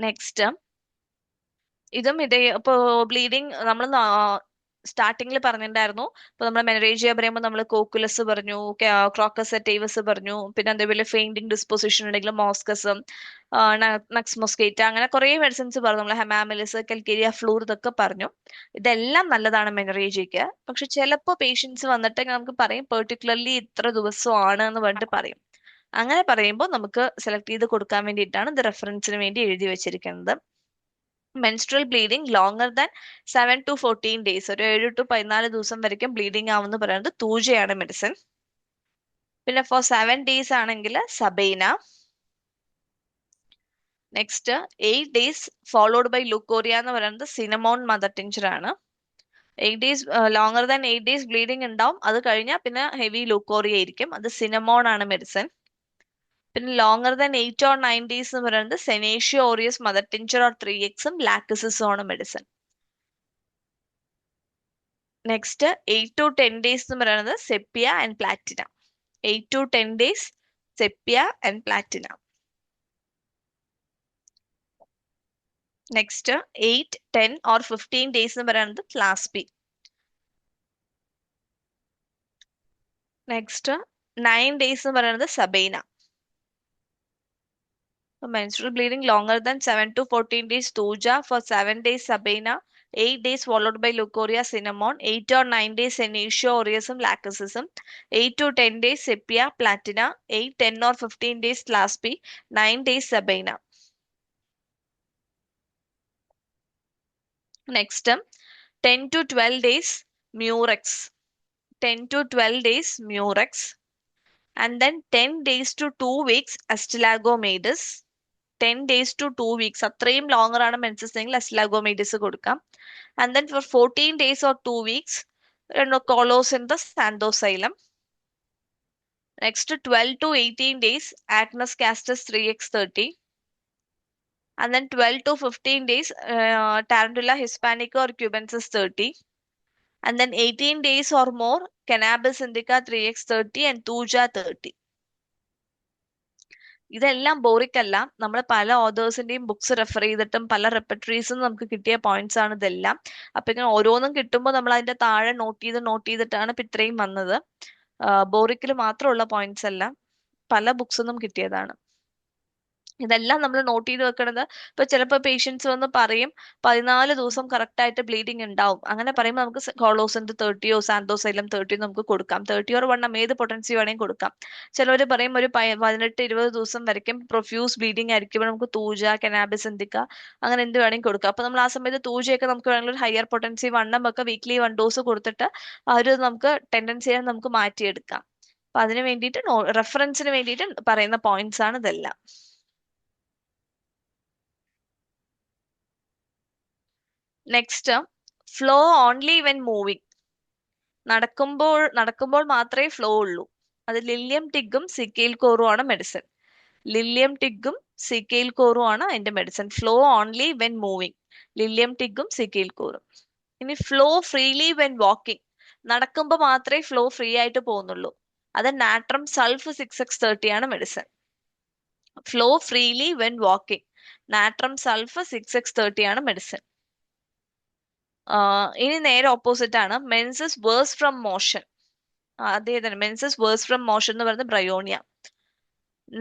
നെക്സ്റ്റ്, ഇതും ഇതേ ഇപ്പൊ ബ്ലീഡിങ് നമ്മൾ സ്റ്റാർട്ടിങ്ങിൽ പറഞ്ഞിട്ടുണ്ടായിരുന്നു. ഇപ്പൊ നമ്മൾ മെനറേജിയ പറയുമ്പോൾ നമ്മൾ കോക്കുലസ് പറഞ്ഞു, ക്രോക്കസ് സെറ്റൈവസ് പറഞ്ഞു, പിന്നെ അതേപോലെ ഫെയിൻറ്റിങ് ഡിസ്പോസിഷൻ ഉണ്ടെങ്കിൽ മോസ്കസ്, നക്സ് മൊസ്കേറ്റ, അങ്ങനെ കുറെ മെഡിസിൻസ് പറഞ്ഞു. നമ്മൾ ഹെമാമിലിസ്, കൽക്കേരിയ ഫ്ലൂർ ഇതൊക്കെ പറഞ്ഞു. ഇതെല്ലാം നല്ലതാണ് മെനറേജിയക്ക്. പക്ഷെ ചിലപ്പോൾ പേഷ്യൻസ് വന്നിട്ട് നമുക്ക് പറയും പെർട്ടിക്കുലർലി ഇത്ര ദിവസമാണ് എന്ന് പറഞ്ഞിട്ട് പറയും. അങ്ങനെ പറയുമ്പോൾ നമുക്ക് സെലക്ട് ചെയ്ത് കൊടുക്കാൻ വേണ്ടിയിട്ടാണ് ഇത് റെഫറൻസിന് വേണ്ടി എഴുതി വെച്ചിരിക്കുന്നത്. Menstrual bleeding longer than 7 to 14 days, ഒരു 7 to 14 ദിവസം വരയ്ക്കും ബ്ലീഡിംഗ് ആവുമെന്ന് പറയുന്നത് തൂജയാണ് മെഡിസിൻ. പിന്നെ ഫോർ 7 ഡേയ്സ് ആണെങ്കിൽ sabina. Next 8 days followed by leucorrhoea എന്ന് പറയുന്നത് സിനമോൺ മദർ ടിഞ്ചർ ആണ്. 8 days longer than 8 days bleeding ഉണ്ടാവും. അത് കഴിഞ്ഞാൽ പിന്നെ ഹെവി ലുക്കോറിയ ആയിരിക്കും. അത് സിനമോൺ ആണ് മെഡിസിൻ. പിന്നെ ലോങ്ങർ ദാൻ 8 or 9 ഡേയ്സ് എന്ന് പറയുന്നത് സെനേഷ്യോ ഓറിയസ് മദർ ടിഞ്ചർ ഓർ 3Xും ലാക്സിസും ആണ് മെഡിസിൻ. നെക്സ്റ്റ് 8 to 10 ഡേയ്സ് എന്ന് പറയുന്നത് sepia and Platina. 8 to 10 days sepia and Platina. Next 8, 10 or 15 days എന്ന് പറയുന്നത് ക്ലാസ്പി. നെക്സ്റ്റ് 9 ഡേയ്സ് എന്ന് പറയുന്നത് Sabina. Menstrual bleeding longer than 7 to 14 days Tuja. For 7 days Sabina, 8 days followed by Leucoria cinnamon, 8 or 9 days Senecio aureusum laccesism, 8 to 10 days Sepia platina, 8, 10 or 15 days Claspi, 9 days Sabina. Next, 10 to 12 days Murex. 10 to 12 days Murex. And then 10 days to 2 weeks Astylagomatus. 10 days to 2 weeks അത്രയും longer ആണ് menses എങ്കിൽ അസ്ലാഗോമൈഡിസ് കൊടുക്കാം. And then for 14 days or 2 weeks colocynthis xanthoxylum. Next 12 to 18 days agnus castus 3X30. And then 12 to 15 days tarantula hispanica or cubensis 30. And then 18 days or more Cannabis indica 3X30 and Tuja 30. ഇതെല്ലാം boric അല്ല. നമ്മൾ പല ഓതേഴ്സിന്റെയും books refer ചെയ്തിട്ടും പല റെപ്പറ്ററീസും നമുക്ക് കിട്ടിയ points ആണ് ഇതെല്ലാം. അപ്പൊ ഇങ്ങനെ ഓരോന്നും കിട്ടുമ്പോൾ നമ്മൾ അതിന്റെ താഴെ നോട്ട് ചെയ്തിട്ടാണ് ഇപ്പൊ ഇത്രയും വന്നത്. ബോറിക്കിൽ മാത്രമുള്ള പോയിന്റ്സ് അല്ല, പല ബുക്സ് നിന്നും കിട്ടിയതാണ്. ഇതെല്ലാം നമ്മൾ നോട്ട് ചെയ്ത് വെക്കണത്. ഇപ്പൊ ചിലപ്പോൾ പേഷ്യൻസ് വന്ന് പറയും 14 ദിവസം കറക്റ്റ് ആയിട്ട് ബ്ലീഡിങ് ഉണ്ടാവും. അങ്ങനെ പറയുമ്പോൾ നമുക്ക് കോളോസിന്റെ 30യോ സാന്തോസൈലം 30 നമുക്ക് കൊടുക്കാം. 30 or 1 ഏത് പൊട്ടൻസി വേണമെങ്കിൽ കൊടുക്കാം. ചിലവർ പറയും ഒരു 18-20 ദിവസം വരയ്ക്കും പ്രൊഫ്യൂസ് ബ്ലീഡിങ് ആയിരിക്കും, നമുക്ക് തൂജ, കനാബിസ് ഇന്ദിക്ക അങ്ങനെ എന്ത് വേണമെങ്കിൽ കൊടുക്കാം. അപ്പൊ നമ്മൾ ആ സമയത്ത് തൂജയൊക്കെ നമുക്ക് വേണമെങ്കിൽ ഒരു ഹയർ പൊട്ടൻസി 1 ഒക്കെ വീക്ക്ലി 1 ഡോസ് കൊടുത്തിട്ട് ആ ഒരു നമുക്ക് ടെൻഡൻസിയെ നമുക്ക് മാറ്റിയെടുക്കാം. അപ്പൊ അതിന് വേണ്ടിയിട്ട് റെഫറൻസിന് വേണ്ടിയിട്ട് പറയുന്ന പോയിന്റ്സ് ആണ് ഇതെല്ലാം. Next, flow only when moving. നടക്കുമ്പോൾ മാത്രമേ ഫ്ലോ ഉള്ളൂ. അത് ലില്ലിയം ടിഗും സിക്കെയിൽ കോറും ആണ് മെഡിസിൻ. ലില്ലിയം ടിഗും സിക്കെയിൽ കോറും ആണ് അതിന്റെ medicine. Flow only when moving, lilium ടിഗും സിക്കെയിൽ കോറും. ഇനി ഫ്ലോ ഫ്രീലി വെൻ വാക്കിംഗ്. നടക്കുമ്പോൾ മാത്രമേ ഫ്ലോ ഫ്രീ ആയിട്ട് പോകുന്നുള്ളൂ. അത് നാട്രം സൾഫ് 6x30 ആണ് medicine. Flow freely when walking, natrum sulph 6x30 ആണ് മെഡിസിൻ. ഇനി നേരെ ഓപ്പോസിറ്റ് ആണ് മെൻസസ് വേഴ്സ് ഫ്രം മോഷൻ. അതേ തന്നെ, മെൻസസ് വേഴ്സ് ഫ്രം മോഷൻ എന്ന് പറയുന്നത് ബ്രയോണിയ.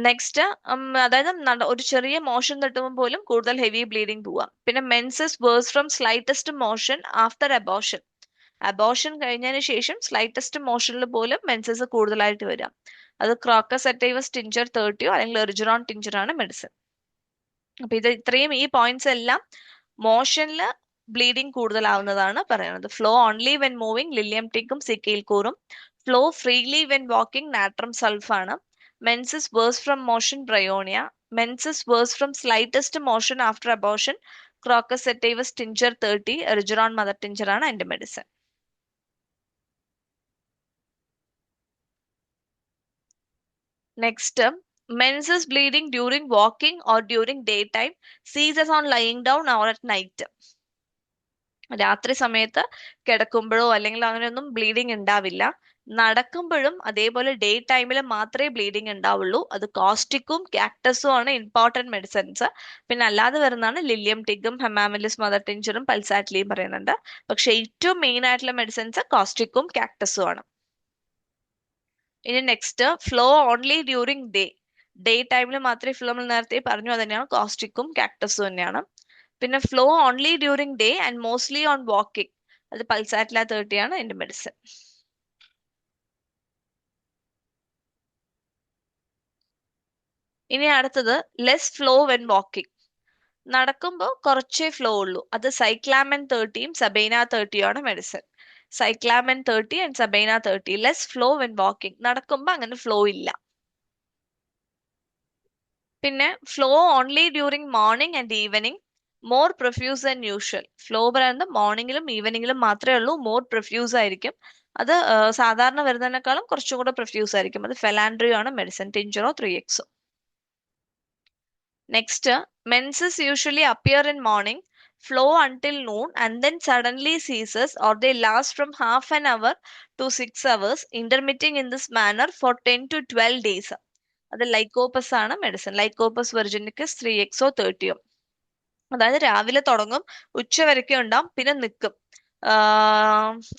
നെക്സ്റ്റ്, അതായത് ഒരു ചെറിയ മോഷൻ തട്ടുമ്പോൾ പോലും കൂടുതൽ ഹെവി ബ്ലീഡിങ് പോവാം. പിന്നെ menses worse from slightest motion after abortion. Abortion കഴിഞ്ഞതിന് ശേഷം സ്ലൈറ്റസ്റ്റ് മോഷനിൽ പോലും മെൻസസ് കൂടുതലായിട്ട് വരാം. അത് ക്രോക്കസ് അറ്റൈവസ് ടിഞ്ചർ 30 അല്ലെങ്കിൽ എർജിറോൺ ടിഞ്ചർ ആണ് മെഡിസിൻ. അപ്പൊ ഇത് ഇത്രയും ഈ പോയിന്റ്സ് എല്ലാം മോഷനിൽ ബ്ലീഡിങ് കൂടുതലാവുന്നതാണ് പറയുന്നത്. Flow only when moving lilium ടിഗും സിക്കെയിൽ കോറും. Flow freely when walking natrum sulph ആണ്. Menses worse from motion bryonia. Menses worse from slightest motion after abortion crocus sativus tincture 30 erigeron mother tincture ആണ് അതിന്റെ medicine. Next, menses bleeding during walking or during daytime ceases on lying down or at night. രാത്രി സമയത്ത് കിടക്കുമ്പോഴോ അല്ലെങ്കിൽ അങ്ങനെയൊന്നും bleeding ഉണ്ടാവില്ല. നടക്കുമ്പോഴും അതേപോലെ day ടൈമിൽ മാത്രമേ ബ്ലീഡിങ് ഉണ്ടാവുള്ളൂ. അത് കോസ്റ്റിക്കും കാക്ടസും ആണ് ഇമ്പോർട്ടന്റ് മെഡിസിൻസ്. പിന്നെ അല്ലാതെ വരുന്നതാണ് ലില്ലിയം ടിഗും ഹെമാമിലിസ് മദർ ടിഞ്ചറും പൾസാറ്റ്ലിയും പറയുന്നുണ്ട്. പക്ഷെ ഏറ്റവും മെയിൻ ആയിട്ടുള്ള മെഡിസിൻസ് കോസ്റ്റിക്കും കാക്ടസും ആണ്. ഇനി next, flow only during day ടൈമിൽ മാത്രമേ ഫ്ലോ, നമ്മൾ നേരത്തെ പറഞ്ഞു അത് തന്നെയാണ്, കോസ്റ്റിക്കും കാക്ടസും തന്നെയാണ്. പിന്നെ flow only during day and mostly on walking, അത് പൾസാറ്റ്ല 30 ആണ് എന്റെ മെഡിസിൻ. ഇനി അടുത്തത് ലെസ് ഫ്ലോ വെൻ വാക്കിംഗ്. നടക്കുമ്പോൾ കുറച്ചേ ഫ്ലോ ഉള്ളൂ. അത് സൈക്ലാമെൻ 30യും സബൈന 30യും ആണ് medicine. Cyclamen 30 and sabina 30. Less flow when walking, നടക്കുമ്പോൾ അങ്ങനെ ഫ്ലോ ഇല്ല. പിന്നെ flow only during morning and evening, more profuse than usual. Flow പറയുന്നത് മോർണിംഗിലും ഈവനിങ്ങിലും മാത്രമേ ഉള്ളൂ. മോർ പ്രൊഫ്യൂസ് ആയിരിക്കും. അത് സാധാരണ വരുന്നതിനേക്കാളും കുറച്ചും കൂടെ പ്രൊഫ്യൂസ് ആയിരിക്കും. അത് ഫെലാൻഡ്രിയോ ആണ് മെഡിസിൻ, ടിഞ്ചറോ 3x. Next, menses usually appear in morning, flow until noon and then suddenly ceases or they last from half an hour to 6 hours, intermitting in this manner for 10 to 12 days. അത് ലൈക്കോപ്പസ് ആണ് medicine. Lycopus വെർജിനിക്കസ് 3x 30. അതായത് രാവിലെ തുടങ്ങും, ഉച്ച വരയ്ക്കും ഉണ്ടാവും, പിന്നെ നിൽക്കും.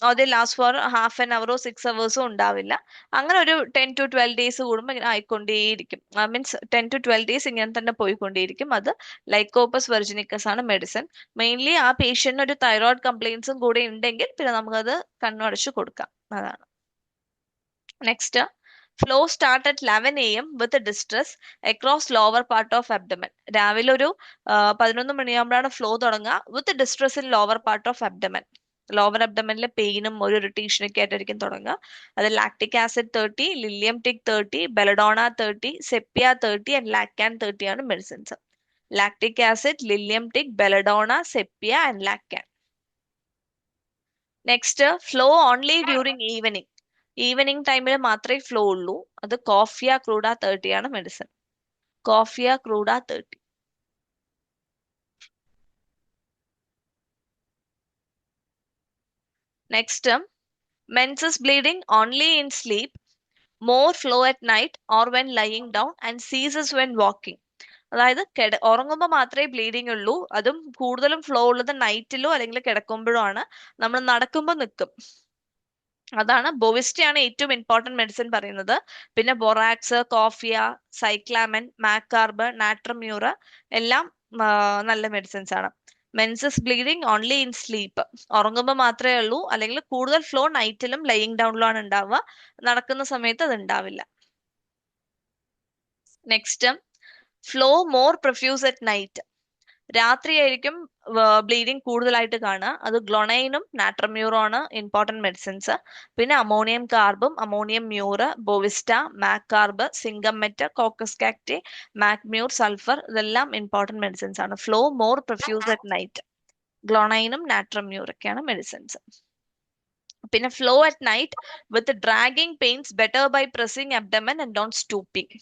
അത് ലാസ്റ്റ് ഫോർ ഹാഫ് ആൻ അവറോ 6 hours ഉണ്ടാവില്ല. അങ്ങനെ ഒരു 10 to 12 days കൂടുമ്പോൾ ഇങ്ങനെ ആയിക്കൊണ്ടേയിരിക്കും. മീൻസ് 10 to 12 days ഇങ്ങനെ തന്നെ പോയിക്കൊണ്ടേയിരിക്കും. അത് ലൈക്കോപ്പസ് വെർജിനിക്കസ് ആണ് മെഡിസിൻ. മെയിൻലി ആ പേഷ്യന്റിന് ഒരു തൈറോയിഡ് കംപ്ലയിൻസും കൂടെ ഉണ്ടെങ്കിൽ പിന്നെ നമുക്കത് കണ്ണടച്ച് കൊടുക്കാം. അതാണ്. Next, flow start at 11 AM with distress across lower part of abdomen. രാവിലെ ഒരു 11 മണിയാകുമ്പോഴാണ് ഫ്ലോ തുടങ്ങുക. With distress in lower part of abdomen. Lower അബ്ഡമനിലെ പെയിനും ഒരു ഇറിറ്റേഷനൊക്കെ ആയിട്ടായിരിക്കും തുടങ്ങുക. അത് lactic acid 30, lilium tig 30, belladonna 30, sepia 30 and lac can 30 ആണ് medicines. Lactic acid, lilium tig, belladonna, sepia and lac can. Next, flow only during evening. Evening ടൈമിൽ മാത്രമേ ഫ്ലോ ഉള്ളൂ. അത് കോഫിയ ക്രൂഡ 30 ആണ് medicine. Coffea cruda 30. Next, menses bleeding only in sleep, more flow at night or when lying down and ceases when walking. അതായത് ഉറങ്ങുമ്പോൾ മാത്രമേ bleeding ഉള്ളൂ. അതും കൂടുതലും ഫ്ലോ ഉള്ളത് നൈറ്റിലോ അല്ലെങ്കിൽ കിടക്കുമ്പോഴോ ആണ്. നമ്മൾ നടക്കുമ്പോൾ നിൽക്കും. അതാണ് ബോവിസ്റ്റിയാണ് ഏറ്റവും ഇമ്പോർട്ടന്റ് മെഡിസിൻ പറയുന്നത്. പിന്നെ ബൊറാക്സ്, കോഫിയ, സൈക്ലാമൻ, മാക്കാർബ്, നാട്രമ്യൂർ എല്ലാം നല്ല മെഡിസിൻസ് ആണ്. Menses bleeding only in sleep. ഉറങ്ങുമ്പോൾ മാത്രമേ ഉള്ളൂ, അല്ലെങ്കിൽ കൂടുതൽ ഫ്ലോ നൈറ്റിലും ലയിങ് ഡൗണിലും ആണ് ഉണ്ടാവുക. നടക്കുന്ന സമയത്ത് അത് ഉണ്ടാവില്ല. Next, flow more profuse at night. രാത്രിയായിരിക്കും ബ്ലീഡിങ് കൂടുതലായിട്ട് കാണുക. അത് ഗ്ലൊണൈനും നാട്രമ്യൂറും ആണ് ഇമ്പോർട്ടന്റ് മെഡിസിൻസ്. പിന്നെ അമോണിയം കാർബും അമോണിയം മ്യൂറ്, ബോവിസ്റ്റ, മാക്കാർബ്, സിംഗമെറ്റ്, കോക്കസ് കാക്ടി, മാക്മ്യൂർ, സൾഫർ ഇതെല്ലാം ഇമ്പോർട്ടന്റ് മെഡിസിൻസ് ആണ്. Flow more profuse at night. ഗ്ലൊണൈനും നാട്രമ്യൂർ ഒക്കെയാണ് മെഡിസിൻസ്. പിന്നെ flow at night with dragging pains better by pressing abdomen and not stooping.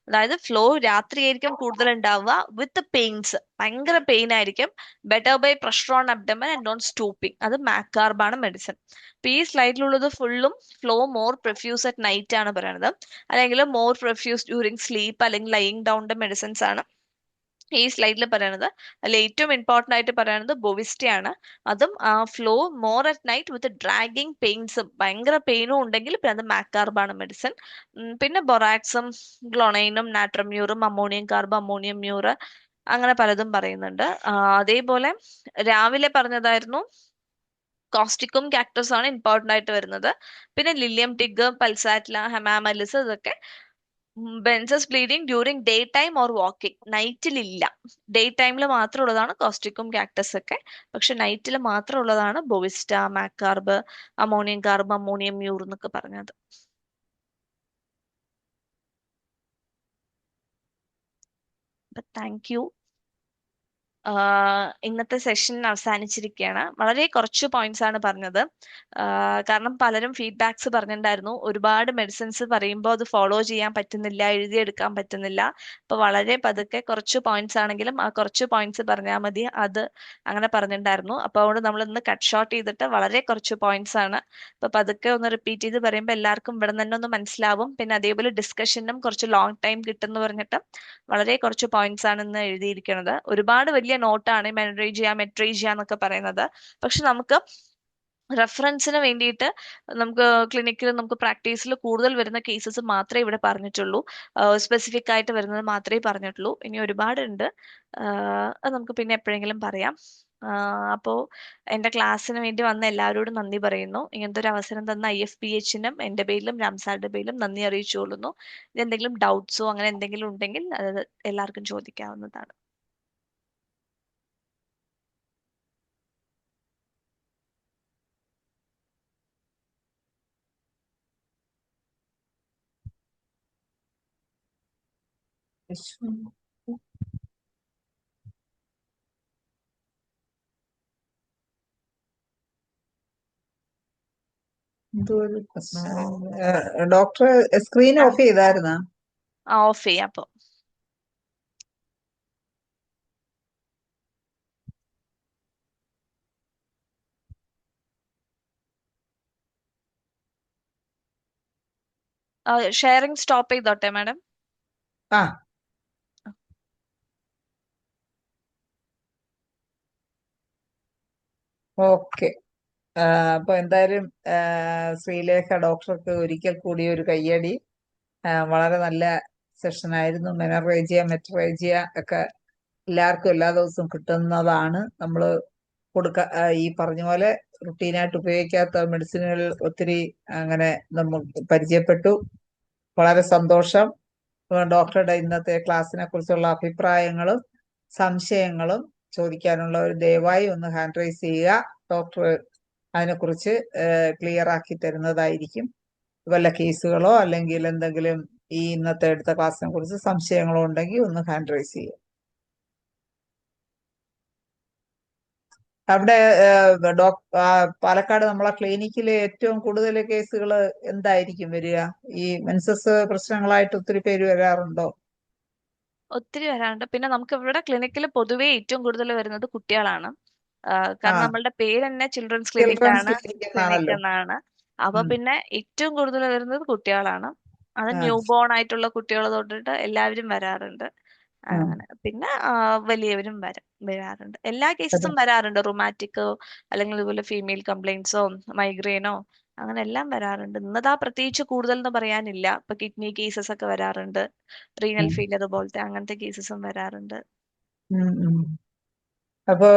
അതായത് flow രാത്രിയായിരിക്കും കൂടുതൽ ഉണ്ടാവുക, വിത്ത് പെയിൻസ്, ഭയങ്കര പെയിൻ ആയിരിക്കും. Better by pressure on abdomen and not stooping. അത് മാക്കാർബാണ് മെഡിസിൻ. അപ്പൊ ഈ സ്ലൈഡിലുള്ളത് ഫുള്ളും flow more profuse at night ആണ് പറയുന്നത്, അല്ലെങ്കിൽ മോർ പ്രൊഫ്യൂസ് ഡ്യൂറിങ് സ്ലീപ്പ് അല്ലെങ്കിൽ ലയിങ് ഡൗണിന്റെ മെഡിസിൻസ് ആണ് ഈ സ്ലൈഡിൽ പറയുന്നത്. അതിൽ ഏറ്റവും ഇമ്പോർട്ടന്റ് ആയിട്ട് പറയുന്നത് ബൊവിസ്റ്റയാണ്. അതും flow more at night with dragging പെയിൻസും, ഭയങ്കര പെയിനും ഉണ്ടെങ്കിൽ പിന്നെ അത് മാക്കാർബാണ് മെഡിസിൻ. പിന്നെ ബൊറാക്സും ഗ്ലൊണൈനും നാട്രമ്യൂറും അമോണിയം കാർബ്, അമോണിയം മ്യൂറ് അങ്ങനെ പലതും പറയുന്നുണ്ട്. അതേപോലെ രാവിലെ പറഞ്ഞതായിരുന്നു കോസ്റ്റിക്കും കാക്ടസ് ആണ് ഇമ്പോർട്ടന്റ് ആയിട്ട് വരുന്നത്. പിന്നെ ലില്ലിയം ടിഗ്, പൽസാറ്റ്ല, ഹെമാമലിസ് ഇതൊക്കെ menses bleeding during day time or walking. നൈറ്റിൽ ഇല്ല, ഡേ ടൈമിൽ മാത്രം ഉള്ളതാണ് കോസ്റ്റിക്കും കാക്ടസ് ഒക്കെ. പക്ഷെ നൈറ്റിൽ മാത്രം ഉള്ളതാണ് ബൊവിസ്റ്റ, മാക്കാർബ്, അമോണിയം കാർബ്, അമോണിയം മ്യൂർ എന്നൊക്കെ പറഞ്ഞത്. Thank you. ഇന്നത്തെ സെഷൻ അവസാനിച്ചിരിക്കുകയാണ്. വളരെ കുറച്ച് പോയിന്റ്സ് ആണ് പറഞ്ഞത്. കാരണം പലരും ഫീഡ്ബാക്സ് പറഞ്ഞിട്ടുണ്ടായിരുന്നു, ഒരുപാട് മെഡിസിൻസ് പറയുമ്പോൾ അത് ഫോളോ ചെയ്യാൻ പറ്റുന്നില്ല, എഴുതിയെടുക്കാൻ പറ്റുന്നില്ല. അപ്പൊ വളരെ പതുക്കെ കുറച്ച് പോയിന്റ്സ് ആണെങ്കിലും ആ കുറച്ച് പോയിന്റ്സ് പറഞ്ഞാൽ മതി, അത് അങ്ങനെ പറഞ്ഞിട്ടുണ്ടായിരുന്നു. അപ്പൊ അതുകൊണ്ട് നമ്മൾ ഇന്ന് കട്ട് ഷോർട്ട് ചെയ്തിട്ട് വളരെ കുറച്ച് പോയിന്റ്സ് ആണ്. അപ്പൊ പതുക്കെ ഒന്ന് റിപ്പീറ്റ് ചെയ്ത് പറയുമ്പോൾ എല്ലാവർക്കും ഇവിടെ തന്നെ ഒന്ന് മനസ്സിലാവും. പിന്നെ അതേപോലെ ഡിസ്കഷനും കുറച്ച് ലോങ് ടൈം കിട്ടുമെന്ന് പറഞ്ഞിട്ട് വളരെ കുറച്ച് പോയിന്റ്സ് ആണ് ഇന്ന് എഴുതിയിരിക്കുന്നത്. ഒരുപാട് വലിയ നോട്ടാണ് മെനറേജിയ, മെട്രേജിയ എന്നൊക്കെ പറയുന്നത്. പക്ഷെ നമുക്ക് റെഫറൻസിന് വേണ്ടിയിട്ട് നമുക്ക് ക്ലിനിക്കിൽ, നമുക്ക് പ്രാക്ടീസിൽ കൂടുതൽ വരുന്ന കേസസ് മാത്രമേ ഇവിടെ പറഞ്ഞിട്ടുള്ളൂ. സ്പെസിഫിക് ആയിട്ട് വരുന്നത് മാത്രമേ പറഞ്ഞിട്ടുള്ളൂ. ഇനി ഒരുപാടുണ്ട്, അത് നമുക്ക് പിന്നെ എപ്പോഴെങ്കിലും പറയാം. അപ്പോൾ എൻ്റെ ക്ലാസ്സിന് വേണ്ടി വന്ന എല്ലാവരോടും നന്ദി പറയുന്നു. ഇങ്ങനത്തെ ഒരു അവസരം തന്ന IFPHനും എൻ്റെ പേരിലും രാംസാറിന്റെ പേരിലും നന്ദി അറിയിച്ചുകൊള്ളുന്നു. എന്തെങ്കിലും ഡൗട്ട്സോ അങ്ങനെ എന്തെങ്കിലും ഉണ്ടെങ്കിൽ അത് എല്ലാവർക്കും ചോദിക്കാവുന്നതാണ്. എന്തോ ഒരു പ്രശ്നം. ഡോക്ടർ സ്ക്രീൻ ഓഫ് ചെയ്തായിരുന്നാ? ഓഫ് ചെയ്യാം. അപ്പോൾ ഷെയറിംഗ് സ്റ്റോപ്പ് ചെയ്തോട്ടെ മാഡം? ആ, ഓക്കെ. അപ്പൊ എന്തായാലും ശ്രീലേഖ ഡോക്ടർക്ക് ഒരിക്കൽ കൂടി ഒരു കയ്യടി. വളരെ നല്ല സെഷനായിരുന്നു. മെനറേജിയ, മെട്രേജിയ ഒക്കെ എല്ലാവർക്കും എല്ലാ ദിവസവും കിട്ടുന്നതാണ്. നമ്മൾ ഈ പറഞ്ഞ പോലെ റുട്ടീനായിട്ട് ഉപയോഗിക്കാത്ത മെഡിസിനുകൾ ഒത്തിരി അങ്ങനെ നമ്മൾ പരിചയപ്പെട്ടു. വളരെ സന്തോഷം. ഡോക്ടറുടെ ഇന്നത്തെ ക്ലാസ്സിനെ കുറിച്ചുള്ള അഭിപ്രായങ്ങളും സംശയങ്ങളും ചോദിക്കാനുള്ളവർ ദയവായി ഒന്ന് ഹാൻഡ് റൈസ് ചെയ്യുക. ഡോക്ടർ അതിനെക്കുറിച്ച് ക്ലിയർ ആക്കി തരുന്നതായിരിക്കും. വല്ല കേസുകളോ അല്ലെങ്കിൽ എന്തെങ്കിലും ഈ ഇന്നത്തെ എടുത്ത ക്ലാസ്സിനെ കുറിച്ച് സംശയങ്ങളോ ഉണ്ടെങ്കിൽ ഒന്ന് ഹാൻഡ് റൈസ് ചെയ്യുക. അവിടെ പാലക്കാട് നമ്മളെ ക്ലിനിക്കിലെ ഏറ്റവും കൂടുതൽ കേസുകൾ എന്തായിരിക്കും വരിക? ഈ മെൻസസ് പ്രശ്നങ്ങളായിട്ട് ഒത്തിരി പേര് വരാറുണ്ടോ? ഒത്തിരി വരാറുണ്ട്. പിന്നെ നമുക്ക് ഇവിടെ ക്ലിനിക്കിൽ പൊതുവേ ഏറ്റവും കൂടുതൽ വരുന്നത് കുട്ടികളാണ്. കാരണം നമ്മളുടെ പേര് തന്നെ ചിൽഡ്രൻസ് ക്ലിനിക് ചിൽഡ്രൻസ് ആണ്, ക്ലിനിക് ക്ലിനിക് എന്നാണല്ലോ. എന്നാണ്. അപ്പൊ പിന്നെ ഏറ്റവും കൂടുതൽ വരുന്നത് കുട്ടികളാണ്. അത് ആ ന്യൂ ബോൺ ആയിട്ടുള്ള കുട്ടികൾ തൊട്ടിട്ട് എല്ലാവരും വരാറുണ്ട്. ആ അങ്ങനെ പിന്നെ വലിയവരും വരാറുണ്ട്. എല്ലാ അത് കേസസും വരാറുണ്ട്. റുമാറ്റിക്കോ അല്ലെങ്കിൽ ഇതുപോലെ ഫീമെയിൽ കംപ്ലൈൻസോ മൈഗ്രെയിനോ അങ്ങനെ എല്ലാം വരാറുണ്ട്. ഇന്നതാ പ്രത്യേകിച്ച് കൂടുതൽ എന്ന് പറയാനില്ല. ഇപ്പൊ കിഡ്നി കേസസ് ഒക്കെ വരാറുണ്ട്. റീനൽ ഉം, ഫെയിലിയർ പോലത്തെ അങ്ങനത്തെ കേസസും വരാറുണ്ട്. ഉം, ഉം. അപ്പൊ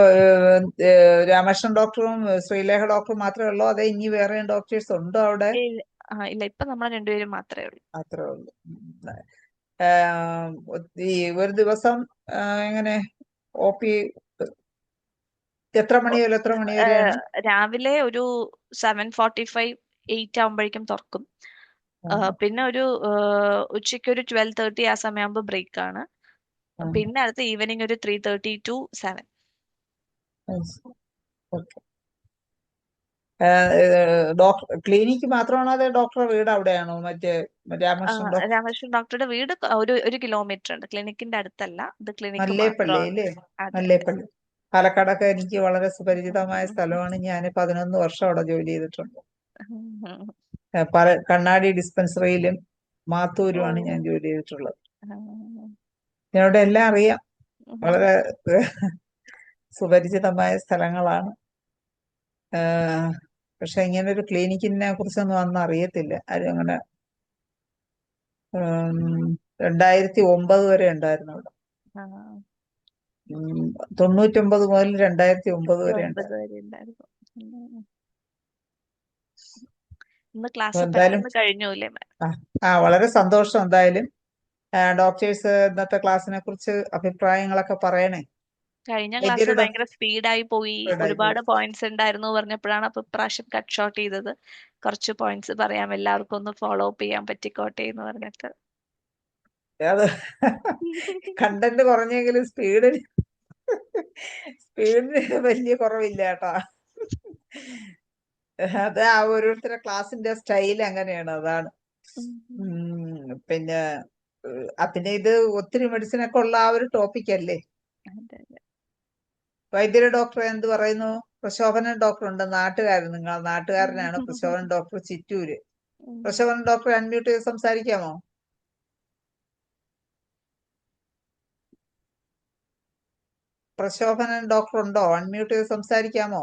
രാമകൃഷ്ണൻ ഡോക്ടറും ശ്രീലേഖ ഡോക്ടറും മാത്രമേ ഉള്ളൂ, അതേ ഇനി വേറെ ഡോക്ടേഴ്സ് ഉണ്ടോ അവിടെ? ഇല്ല, ഇപ്പൊ നമ്മൾ രണ്ടുപേരും മാത്രമേ ഉള്ളൂ. അത്രേ ഉള്ളൂ. ഈ ഒരു ദിവസം എങ്ങനെ OP എത്ര മണി മുതൽ എത്ര മണി വരെയാണ്? രാവിലെ ഒരു 7:45 8 ആകുമ്പോഴേക്കും തുറക്കും. പിന്നെ ഒരു ഉച്ചയ്ക്ക് ഒരു 12:30 ആ സമയമാകുമ്പോൾ ബ്രേക്ക് ആണ്. പിന്നെ അടുത്ത ഈവനിങ് ഒരു 3:30 to 7. ഓക്കെ. ഡോക്ടർ ക്ലിനിക്ക് മാത്രമാണോ അതോ ഡോക്ടറുടെ വീട് അവിടെയാണോ? മറ്റേ രാമകൃഷ്ണൻ ഡോക്ടർ രാമകൃഷ്ണൻ ഡോക്ടറുടെ വീട് ഒരു കിലോമീറ്റർ ഉണ്ട്. ക്ലിനിക്കിന്റെ അടുത്തല്ല, ഇത് ക്ലിനിക്ക് മല്ലേപ്പള്ളി മാത്രമാണ്. അല്ലേ? അതെ അതെ. മല്ലേപ്പള്ളി പാലക്കാടൊക്കെ എനിക്ക് വളരെ സുപരിചിതമായ സ്ഥലമാണ്. ഞാൻ 11 വർഷം അവിടെ ജോലി ചെയ്തിട്ടുണ്ട്. കണ്ണാടി ഡിസ്പെൻസറിയിലും മാത്തൂരുമാണ് ഞാൻ ജോലി ചെയ്തിട്ടുള്ളത്. എന്നോട് എല്ലാം അറിയാം. വളരെ സുപരിചിതമായ സ്ഥലങ്ങളാണ്. പക്ഷെ ഇങ്ങനെ ഒരു ക്ലിനിക്കിനെ കുറിച്ചൊന്നും അന്ന് അറിയത്തില്ല ആരും അങ്ങനെ. 2009 വരെ ഉണ്ടായിരുന്നു അവിടെ. 99 മുതൽ 2009 വരെ ഉണ്ടായിരുന്നു. ഇന്ന് ക്ലാസ് എന്തായാലും പെട്ടെന്ന് കഴിഞ്ഞു അല്ലേ? വളരെ സന്തോഷം. എന്തായാലും ഡോക്ടേഴ്സ് ഇന്നത്തെ ക്ലാസ്സിനെ കുറിച്ച് അഭിപ്രായങ്ങളൊക്കെ പറയണേ. കഴിഞ്ഞ ക്ലാസ് വൈദ്യരുടെ ഭയങ്കര സ്പീഡായി പോയി. ഒരുപാട് പോയിന്റ്സ് ഉണ്ടായിരുന്നു പറഞ്ഞപ്പോഴാണ് അപ്പൊ ഇപ്രാവശ്യം കട്ട് ഷോർട്ട് ചെയ്തത്. കുറച്ച് പോയിന്റ്സ് പറയാം, എല്ലാവർക്കും ഒന്ന് ഫോളോ അപ്പ് ചെയ്യാൻ പറ്റിക്കോട്ടെ എന്ന് പറഞ്ഞിട്ട്. അത് കണ്ടന്റ് കുറഞ്ഞെങ്കിലും സ്പീഡിന് വലിയ കുറവില്ല കേട്ടാ. അത് ആ ഓരോരുത്തരുടെ ക്ലാസിന്റെ സ്റ്റൈൽ അങ്ങനെയാണ്, അതാണ്. പിന്നെ പിന്നെ ഇത് ഒത്തിരി മെഡിസിൻ ഒക്കെ ഉള്ള ആ ഒരു ടോപ്പിക് അല്ലേ. വൈദ്യര ഡോക്ടർ എന്ത് പറയുന്നു? പ്രശോഭനൻ ഡോക്ടർ ഉണ്ട്, നിങ്ങൾ നാട്ടുകാരനാണ് പ്രശോഭനൻ ഡോക്ടർ, ചിറ്റൂര്. പ്രശോഭനൻ ഡോക്ടർ അൺമ്യൂട്ട് ചെയ്ത് സംസാരിക്കാമോ? പ്രശോഭനൻ ഡോക്ടർ ഉണ്ടോ? അൺമ്യൂട്ട് ചെയ്ത് സംസാരിക്കാമോ?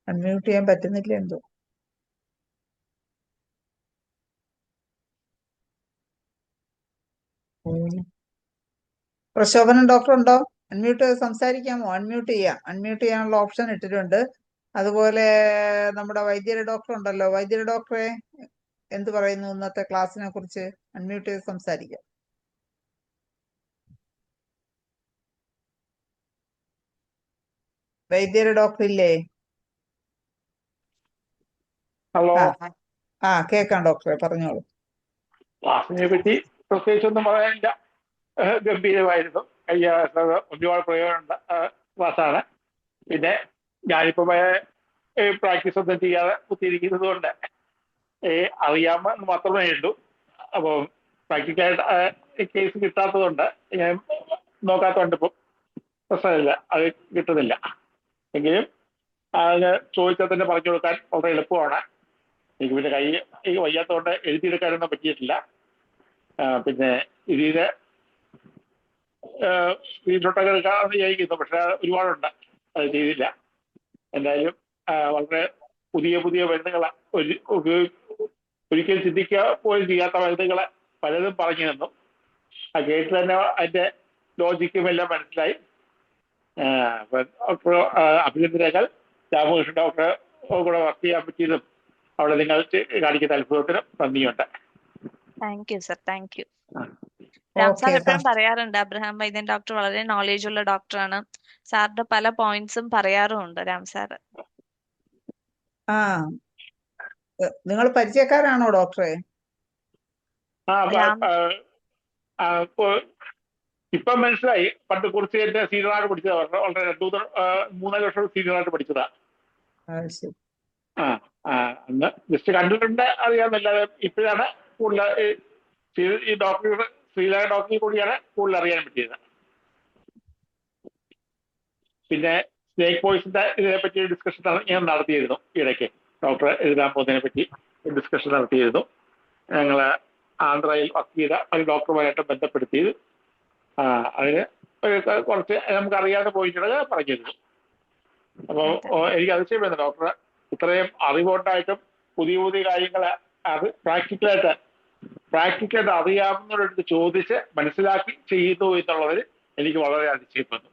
അൺമ്യൂട്ട് ചെയ്യാൻ പറ്റുന്നില്ല എന്തോ. പ്രശോഭനൻ ഡോക്ടർ ഉണ്ടോ? അൺമ്യൂട്ട് ചെയ്ത് സംസാരിക്കാമോ? അൺമ്യൂട്ട് ചെയ്യാനുള്ള ഓപ്ഷൻ ഇട്ടിട്ടുണ്ട്. അതുപോലെ നമ്മുടെ വൈദ്യര ഡോക്ടർ ഉണ്ടല്ലോ, വൈദ്യര ഡോക്ടറെ എന്ത് പറയുന്നു ഇന്നത്തെ ക്ലാസ്സിനെ കുറിച്ച്? അൺമ്യൂട്ട് ചെയ്ത് സംസാരിക്കാം. വൈദ്യര ഡോക്ടർ ഇല്ലേ? ഹലോ. കേക്കാം ഡോക്ടറെ, പറഞ്ഞോളൂ. ക്ലാസ്സിനെ പറ്റി പ്രത്യേകിച്ചൊന്നും പറയാനില്ല. ഗംഭീരമായിരുന്നു. ഒരുപാട് പ്രയോജനമുണ്ട് ക്ലാസ്സാണ്. പിന്നെ ഞാനിപ്പോ പ്രാക്ടീസ് ഒന്നും ചെയ്യാതെ കുത്തിയിരിക്കുന്നത് കൊണ്ട് അറിയാമെന്ന് മാത്രമേ ഉള്ളൂ. അപ്പോൾ പ്രാക്ടിക്കലായിട്ട് കേസ് കിട്ടാത്തതുകൊണ്ട് ഞാൻ നോക്കാത്തതുകൊണ്ട് ഇപ്പം പ്രശ്നമില്ല, അത് കിട്ടുന്നില്ല. എങ്കിലും അതിന് ചോദിച്ചാൽ തന്നെ പറഞ്ഞു കൊടുക്കാൻ വളരെ എളുപ്പമാണ്. എനിക്ക് പിന്നെ കൈ വയ്യാത്തതുകൊണ്ട് എഴുതിയെടുക്കാനൊന്നും പറ്റിയിട്ടില്ല. പിന്നെ ഇതിന് സ്ക്രീൻഷോട്ടൊക്കെ എടുക്കാമെന്ന് വിചാരിക്കുന്നു, പക്ഷെ ഒരുപാടുണ്ട്, അത് ചെയ്തില്ല. എന്തായാലും വളരെ പുതിയ മരുന്നുകൾ, ഒരിക്കലും ചിന്തിക്കുക പോലും ചെയ്യാത്ത മരുന്നുകൾ പലതും പറഞ്ഞു തന്നു. അത് കേട്ട് തന്നെ അതിന്റെ ലോജിക്കും എല്ലാം മനസ്സിലായി. അഭിനന്ദനങ്ങൾ. രാമകൃഷ്ണൻ ഡോക്ടറെ കൂടെ വർക്ക് ചെയ്യാൻ പറ്റിയതും അവിടെ നിങ്ങൾ കാണിക്കുന്ന അത്ഭുതത്തിനും നന്ദിയുണ്ട്. Thank you sir, thank you. Ram sir എപ്പോഴും പറയാറുണ്ട് അബ്രഹാം വൈദ്യൻ ഡോക്ടർ വളരെ നോളേജ് ഉള്ള ഡോക്ടറാണ്. സാറിന്റെ പല പോയിന്റ്സും പറയാറുമുണ്ട് രാം സാറ്. നിങ്ങൾ പരിചയക്കാരാണോ ഡോക്ടറെ? ഇപ്പം മനസ്സിലായി. പണ്ട് കുറച്ച് എന്റെ സീനിയറായിട്ട് പഠിച്ചതാ, വളരെ 3-4 വർഷം സീനിയറായിട്ട് പഠിച്ചതാ. അന്ന് ജസ്റ്റ് കണ്ടിട്ടുണ്ട്, അറിയാമെന്നല്ലാതെ ഇപ്പോഴാണ് കൂടുതൽ ഈ ഡോക്ടറുടെ ശ്രീലേഖ ഡോക്ടറിൽ കൂടിയാണ് കൂടുതൽ അറിയാൻ പറ്റിയത്. പിന്നെ സ്നേക്ക് പോയിസിന്റെ ഇതിനെ പറ്റി ഡിസ്കഷൻ ഞാൻ നടത്തിയിരുന്നു ഇടയ്ക്ക്, ഡോക്ടർ എഴുതാൻ പോകുന്നതിനെ പറ്റി. ഡിസ്കഷൻ നടത്തിയിരുന്നു. ഞങ്ങൾ ആന്ധ്രയിൽ വർക്ക് ചെയ്ത ഒരു ഡോക്ടറുമായിട്ട് ബന്ധപ്പെടുത്തി അതിന് കുറച്ച് നമുക്ക് അറിയാവുന്ന പോയിന്റുകൾ പറഞ്ഞിരുന്നു. അപ്പോൾ എനിക്ക് അതിശയം വരുന്നു ഡോക്ടർ ഇത്രയും അറിവുണ്ടായിട്ടും പുതിയ പുതിയ കാര്യങ്ങൾ അത് പ്രാക്ടിക്കലായിട്ട് അറിയാവുന്നവരടുത്ത് ചോദിച്ച് മനസ്സിലാക്കി ചെയ്യുന്നു എന്നുള്ളതിൽ എനിക്ക് വളരെ അതിശയപ്പെടുന്നു.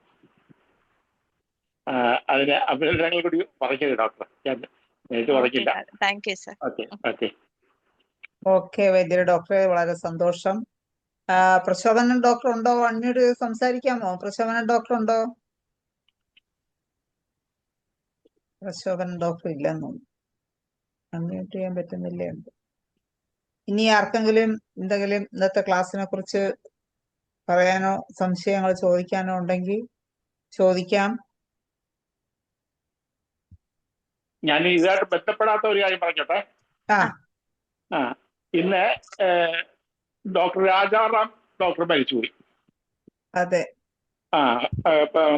അതിന് അഭിനന്ദനങ്ങൾ കൂടി പറഞ്ഞത് ഡോക്ടർ, ഞാൻ നേരിട്ട് പറഞ്ഞില്ല. ഓക്കെ ഓക്കെ ഓക്കെ വൈദ്യര് ഡോക്ടറെ, വളരെ സന്തോഷം. പ്രശോഭനൻ ഡോക്ടർ ഉണ്ടോ? അന്യോട് സംസാരിക്കാമോ? പ്രശോഭനൻ ഡോക്ടർ ഉണ്ടോ? പ്രശോഭനൻ ഡോക്ടർ ഇല്ലെന്നു അൺമ്യൂട്ട് ചെയ്യാൻ പറ്റുന്നില്ലേ? ഇനി ആർക്കെങ്കിലും എന്തെങ്കിലും ഇന്നത്തെ ക്ലാസ്സിനെ കുറിച്ച് പറയാനോ സംശയങ്ങൾ ചോദിക്കാനോ ഉണ്ടെങ്കിൽ ചോദിക്കാം. ഞാൻ ഇതായിട്ട് ബന്ധപ്പെടാത്ത ഒരു കാര്യം പറഞ്ഞോട്ടെ. ഇന്ന് ഡോക്ടർ രാജാറാം ഡോക്ടർ മരിച്ചുപോയി. അതെ.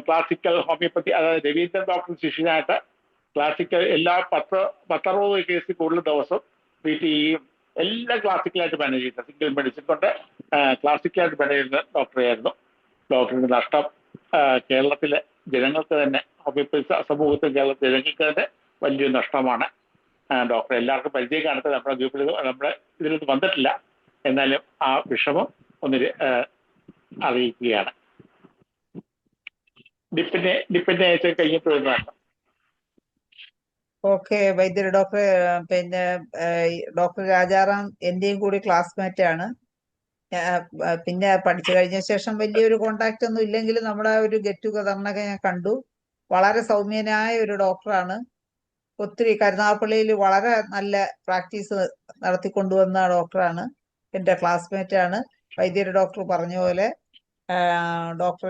ക്ലാസിക്കൽ ഹോമിയോപ്പതി, അതായത് രവീന്ദ്രൻ ഡോക്ടർ ശിഷ്യനായിട്ട് ക്ലാസിക്കൽ എല്ലാ 10-60 കേസിൽ കൂടുതൽ ദിവസം ട്രീറ്റ് ചെയ്യുകയും എല്ലാം ക്ലാസിക്കലായിട്ട് മാനേജ് ചെയ്യുന്നത്, സിംഗിൾ മെഡിസിൻ കൊണ്ട് ക്ലാസിക്കലായിട്ട് മാനേജ് ചെയ്യുന്ന ഡോക്ടറായിരുന്നു. ഡോക്ടറിന്റെ നഷ്ടം കേരളത്തിലെ ജനങ്ങൾക്ക് തന്നെ, ഹോമിയോപ്പതി സമൂഹത്തിൽ കേരളത്തിലെ ജനങ്ങൾക്ക് തന്നെ വലിയൊരു നഷ്ടമാണ്. ഡോക്ടർ എല്ലാവർക്കും പരിചയം കാണുന്നത് നമ്മുടെ ഗ്രൂപ്പിൽ, നമ്മുടെ ഇതിലൊന്നും വന്നിട്ടില്ല. എന്നാലും ആ വിഷമം ഒന്ന് അറിയിക്കുകയാണ്. ഡിപ്പിന്റെ ആഴ്ച കഴിഞ്ഞിട്ട് വരുന്നതാണ്. ഓക്കെ വൈദ്യര് ഡോക്ടറെ, പിന്നെ ഡോക്ടർ രാജാറാം എന്റെയും കൂടി ക്ലാസ്മേറ്റ് ആണ്. പിന്നെ പഠിച്ചു കഴിഞ്ഞ ശേഷം വലിയൊരു കോണ്ടാക്ട് ഒന്നും ഇല്ലെങ്കിലും നമ്മുടെ ഒരു ഗെറ്റ് ടുഗദറിനൊക്കെ ഞാൻ കണ്ടു. വളരെ സൗമ്യനായ ഒരു ഡോക്ടറാണ്. ഒത്തിരി കരുനാഗപ്പള്ളിയിൽ വളരെ നല്ല പ്രാക്ടീസ് നടത്തിക്കൊണ്ടുവന്ന ഡോക്ടറാണ്. എൻ്റെ ക്ലാസ്മേറ്റ് ആണ്. വൈദ്യര് ഡോക്ടർ പറഞ്ഞ പോലെ ഡോക്ടർ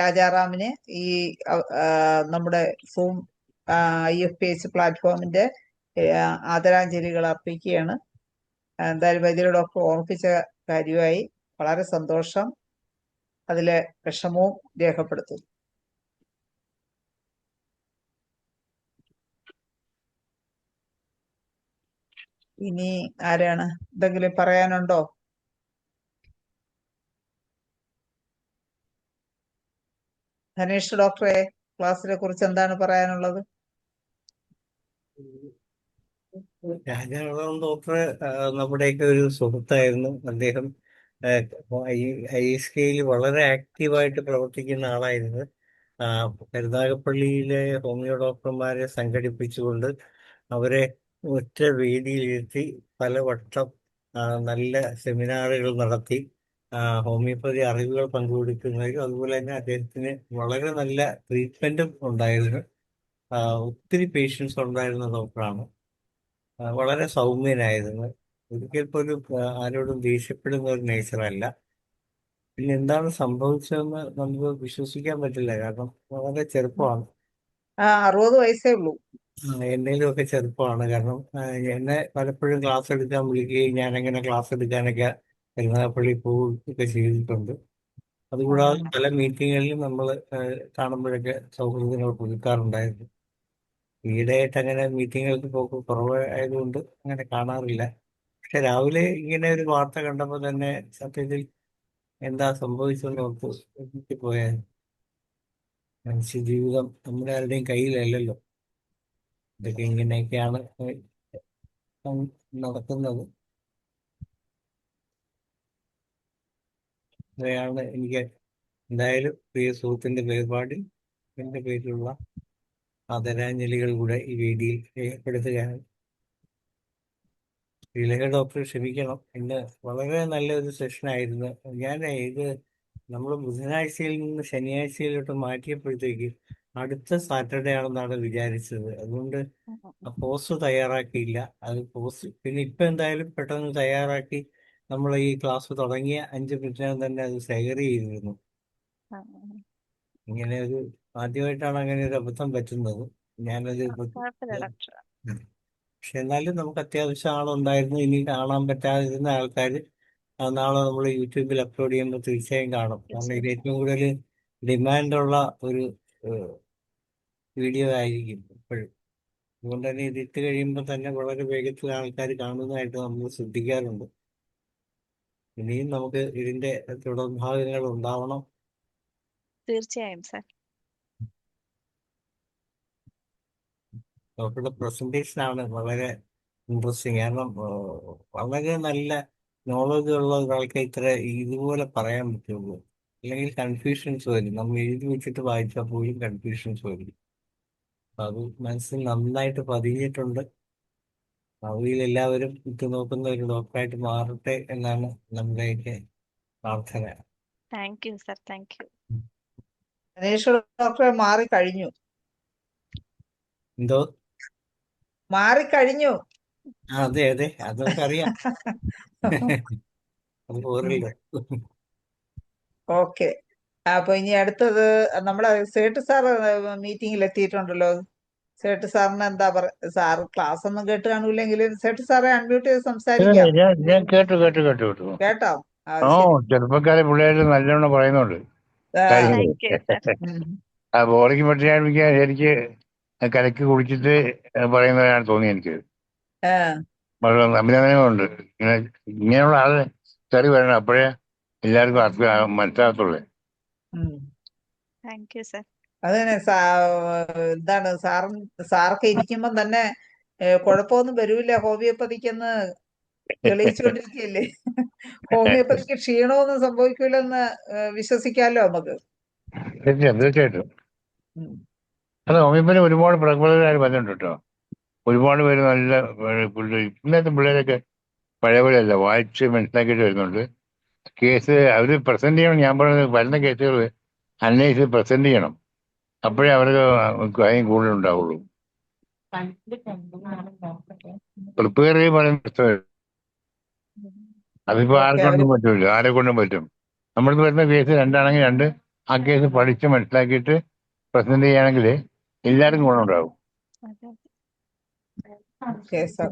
രാജാറാമിന് ഈ നമ്മുടെ സൂം IFPH പ്ലാറ്റ്ഫോമിന്റെ ആദരാഞ്ജലികൾ അർപ്പിക്കുകയാണ്. എന്തായാലും വൈദ്യര് ഡോക്ടർ ഓർമ്മിപ്പിച്ച കാര്യമായി വളരെ സന്തോഷം. അതിലെ വിഷമവും രേഖപ്പെടുത്തുന്നു. ഇനി ആരാണ്? എന്തെങ്കിലും പറയാനുണ്ടോ? ധനേഷ് ഡോക്ടറെ, ക്ലാസ്സിനെ കുറിച്ച് എന്താണ് പറയാനുള്ളത്? രാജാറാം ഡോക്ടർ നമ്മുടെയൊക്കെ ഒരു സുഹൃത്തായിരുന്നു. അദ്ദേഹം ISKയിൽ വളരെ ആക്റ്റീവായിട്ട് പ്രവർത്തിക്കുന്ന ആളായിരുന്നു. കരുനാഗപ്പള്ളിയിലെ ഹോമിയോ ഡോക്ടർമാരെ സംഘടിപ്പിച്ചുകൊണ്ട് അവരെ ഒറ്റ വേദിയിലിരുത്തി പലവട്ടം നല്ല സെമിനാറുകൾ നടത്തി ഹോമിയോപ്പതി അറിവുകൾ പങ്കുകൊടുക്കുന്നതിലും അതുപോലെ തന്നെ അദ്ദേഹത്തിന് വളരെ നല്ല ട്രീറ്റ്മെന്റും ഉണ്ടായിരുന്നു. ഒത്തിരി പേഷ്യൻസ് ഉണ്ടായിരുന്ന ഡോക്ടറാണ്. വളരെ സൗമ്യനായിരുന്നു. ഒരിക്കൽ പോലും ആരോടും ദേഷ്യപ്പെടുന്ന ഒരു നേച്ചറല്ല. പിന്നെ എന്താണ് സംഭവിച്ചതെന്ന് നമുക്ക് വിശ്വസിക്കാൻ പറ്റില്ല, കാരണം വളരെ ചെറുപ്പമാണ്. 60 വയസ്സേ ഉള്ളൂ. എന്നേലും ഒക്കെ ചെറുപ്പമാണ്. കാരണം എന്നെ പലപ്പോഴും ക്ലാസ് എടുക്കാൻ വിളിക്കുകയും ഞാനങ്ങനെ ക്ലാസ് എടുക്കാനൊക്കെ കരുനാഗപ്പള്ളി പോവുകയൊക്കെ ചെയ്തിട്ടുണ്ട്. അതുകൂടാതെ പല മീറ്റിങ്ങുകളിലും നമ്മൾ കാണുമ്പോഴൊക്കെ സൗഹൃദങ്ങൾ പുതുക്കാറുണ്ടായിരുന്നു. ഈയിടെയായിട്ട് അങ്ങനെ മീറ്റിങ്ങുകൾക്ക് പോക്ക് കുറവായതുകൊണ്ട് അങ്ങനെ കാണാറില്ല. പക്ഷെ രാവിലെ ഇങ്ങനെ ഒരു വാർത്ത കണ്ടപ്പോൾ തന്നെ സത്യത്തിൽ എന്താ സംഭവിച്ചെന്ന് ഓർത്ത് പോയാൽ, മനുഷ്യ ജീവിതം നമ്മുടെ ആരുടെയും കയ്യിലല്ലല്ലോ. ഇതൊക്കെ ഇങ്ങനെയൊക്കെയാണ് നടക്കുന്നത്. അതാണ് എനിക്ക് എന്തായാലും പ്രിയ സുഹൃത്തിന്റെ വേർപാടിൽ എൻ്റെ പേരിലുള്ള ആദരാഞ്ജലികൾ കൂടെ ഈ വേദിയിൽ രേഖപ്പെടുത്തുകയാണ്. ശ്രീലേഖ ഡോക്ടർ ക്ഷമിക്കണം, ഇന്ന് വളരെ നല്ലൊരു സെഷനായിരുന്നു. ഞാൻ ഇത് നമ്മൾ ബുധനാഴ്ചയിൽ നിന്ന് ശനിയാഴ്ചയിലോട്ട് മാറ്റിയപ്പോഴത്തേക്ക് അടുത്ത സാറ്റർഡേ ആണെന്നാണ് വിചാരിച്ചത്. അതുകൊണ്ട് പോസ്റ്റ് തയ്യാറാക്കിയില്ല. അത് പോസ്റ്റ് പിന്നെ ഇപ്പം എന്തായാലും പെട്ടെന്ന് തയ്യാറാക്കി നമ്മൾ ഈ ക്ലാസ് തുടങ്ങിയ 5 മിനിറ്റിനകം തന്നെ അത് ഷെയർ ചെയ്തിരുന്നു. ഇങ്ങനെ ഒരു ആദ്യമായിട്ടാണ് അങ്ങനെ ഒരു അബദ്ധം പറ്റുന്നത്. ഞാനത് പക്ഷെ എന്നാലും നമുക്ക് അത്യാവശ്യം ആളുണ്ടായിരുന്നു. ഇനി കാണാൻ പറ്റാതിരുന്ന ആൾക്കാർ നാളെ നമ്മൾ യൂട്യൂബിൽ അപ്ലോഡ് ചെയ്യുമ്പോൾ തീർച്ചയായും കാണും. കാരണം ഇത് ഏറ്റവും കൂടുതൽ ഡിമാൻഡുള്ള ഒരു വീഡിയോ ആയിരിക്കും ഇപ്പോഴും. അതുകൊണ്ട് തന്നെ ഇതിട്ട് കഴിയുമ്പോൾ തന്നെ വളരെ വേഗത്തിൽ ആൾക്കാർ കാണുന്നതായിട്ട് നമ്മൾ ശ്രദ്ധിക്കാറുണ്ട്. ഇനിയും നമുക്ക് ഇതിന്റെ തുടർഭാഗങ്ങൾ ഉണ്ടാവണം. തീർച്ചയായും സർ. ഡോക്ടറുടെ പ്രസന്റേഷൻ ആണ് വളരെ ഇൻട്രസ്റ്റിങ്. കാരണം വളരെ നല്ല നോളജ് ഉള്ള ഒരാൾക്ക് ഇതുപോലെ പറയാൻ പറ്റുള്ളൂ. അല്ലെങ്കിൽ കൺഫ്യൂഷൻസ് വരും. നമ്മൾ എഴുതി വെച്ചിട്ട് വായിച്ചാൽ പോലും കൺഫ്യൂഷൻസ് വരും. അപ്പൊ അത് മനസ്സിൽ നന്നായിട്ട് പതിഞ്ഞിട്ടുണ്ട്. ഭാവിയിൽ എല്ലാവരും നോക്കുന്ന ഒരു ഡോക്ടറായിട്ട് മാറട്ടെ എന്നാണ് നമ്മുടെയൊക്കെ പ്രാർത്ഥന. Thank you sir, thank you. Manish ഡോക്ടറെ മാറിക്കഴിഞ്ഞു. എന്തോ? മാറിക്കഴിഞ്ഞു. അതെ അതെ, അത് നമുക്കറിയാം. അത് പോരല്ലോ. ഓക്കെ. അപ്പൊ ഇനി അടുത്തത് നമ്മുടെ സേട്ട് സാർ മീറ്റിംഗിൽ എത്തിയിട്ടുണ്ടല്ലോ. സേട്ട് സാറിന് എന്താ പറയാ? സാർ ക്ലാസ് ഒന്നും കേട്ട് കാണൂലെങ്കിലും സേട്ട് സാറെ അൺമ്യൂട്ട് ചെയ്ത് സംസാരിക്കാം. ഞാൻ കേട്ടു. കേട്ടോ? ഓ, ശരി. ചെറുപ്പക്കാരെ പിള്ളേര് നല്ലോണം പറയുന്നുണ്ട് ആ, കാര്യങ്ങൾ. Thank you sir. ഉം. ആ ബോളിക്ക് പറ്റിയാൽ ശരിക്ക് കലക്കി കുടിച്ചിട്ട് പറയുന്നതാണ് തോന്നി എനിക്ക്. ആ, വളരെ അഭിനന്ദനങ്ങളുണ്ട്. ഇങ്ങനെയുള്ള ആള് കയറി വരണം, അപ്പോഴേ എല്ലാവർക്കും മനസ്സിലാകത്തുള്ളൂ. ഉം. Thank you sir. അത് തന്നെ എന്താണ് സാർക്ക് ഇരിക്കുമ്പം തന്നെ കുഴപ്പമൊന്നും വരൂല. ഹോമിയോപ്പതിക്കെന്ന് തെളിയിച്ചുകൊണ്ടിരിക്കുകയല്ലേ. ഹോമിയോപ്പതിക്ക് ക്ഷീണമൊന്നും സംഭവിക്കൂലെന്ന് വിശ്വസിക്കാമല്ലോ നമുക്ക്. തീർച്ചയായിട്ടും. ഉം. അത് ഹോമിയോപ്പതി ഒരുപാട് പ്രബലരായി വന്നിട്ടുണ്ട് കേട്ടോ. ഒരുപാട് പേര് നല്ല പിള്ളേർ. ഇന്നത്തെ പിള്ളേരൊക്കെ പഴയ പോലെയല്ല, വായിച്ച് മനസ്സിലാക്കിയിട്ട് വരുന്നുണ്ട്. കേസ് അവർ പ്രസന്റ് ചെയ്യണം. ഞാൻ പറയുന്നത് വരുന്ന കേസുകൾ അന്വേഷിച്ച് പ്രസന്റ് ചെയ്യണം. അപ്പോഴേ അവർക്ക് കാര്യം കൂടുതൽ ഉണ്ടാവുള്ളൂ. പ്രിപ്പയർ ചെയ്ത് പറയുന്ന പുസ്തകം അതിപ്പോ ഓക്കെ. ആർക്കൊണ്ടും പറ്റൂല, ആരെ കൊണ്ടും പറ്റും. നമ്മളിത് വരുന്ന കേസ് രണ്ടാണെങ്കിൽ രണ്ട്, ആ കേസ് പഠിച്ച് മനസ്സിലാക്കിയിട്ട് പ്രസന്റ് ചെയ്യുകയാണെങ്കിൽ എല്ലാവർക്കും ഗുണമുണ്ടാവും. അതെ. Okay sir.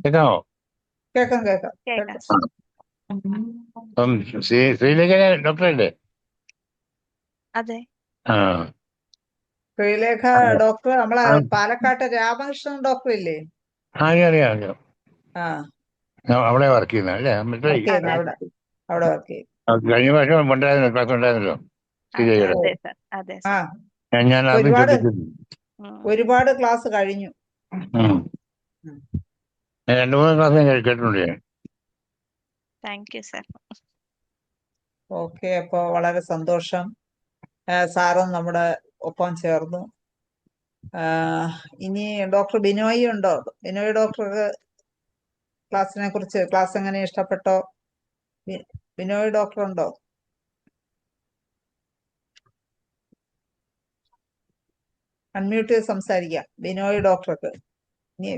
കേൾക്കാമോ? കേൾക്കാം കേൾക്കാം. അപ്പം ശ്രീലേഖ ഡോക്ടറല്ലേ? അതെ. ആ, ശ്രീലേഖ ഡോക്ടർ നമ്മളെ പാലക്കാട്ടെ രാമകൃഷ്ണൻ ഡോക്ടർ ഇല്ലേ? അറിയാം. ആ, അവിടെ വർക്ക് ചെയ്യുന്ന അല്ലേ? വർക്ക് ചെയ്യുന്ന അവിടെ വർക്ക് ചെയ്യും. കഴിഞ്ഞ പ്രാവശ്യം ഉണ്ടായിരുന്നല്ലോ, ക്ലാസ് ഉണ്ടായിരുന്നല്ലോ ശ്രീലേഖയുടെ. അതെ സർ, അതെ ആ, സർ. ഞാൻ അതും ശ്രദ്ധിച്ചിരുന്നു. ഒരുപാട് ക്ലാസ് കഴിഞ്ഞു. ഉം. ഞാൻ 2-3 ക്ലാസ് ഞാൻ കേട്ടിട്ടുണ്ട് ഞാൻ. Thank you sir. ഓക്കെ. അപ്പൊ വളരെ സന്തോഷം. സാറും നമ്മുടെ ഒപ്പം ചേർന്നു. ഇനി ഡോക്ടർ ബിനോയ് ഉണ്ടോ? ബിനോയ് ഡോക്ടർക്ക് ക്ലാസ് എങ്ങനെ ഇഷ്ടപ്പെട്ടോ? ബിനോയ് ഡോക്ടർ ഉണ്ടോ? അൺമ്യൂട്ട് ചെയ്ത് സംസാരിക്കാം ബിനോയ് ഡോക്ടർക്ക്. ഇനി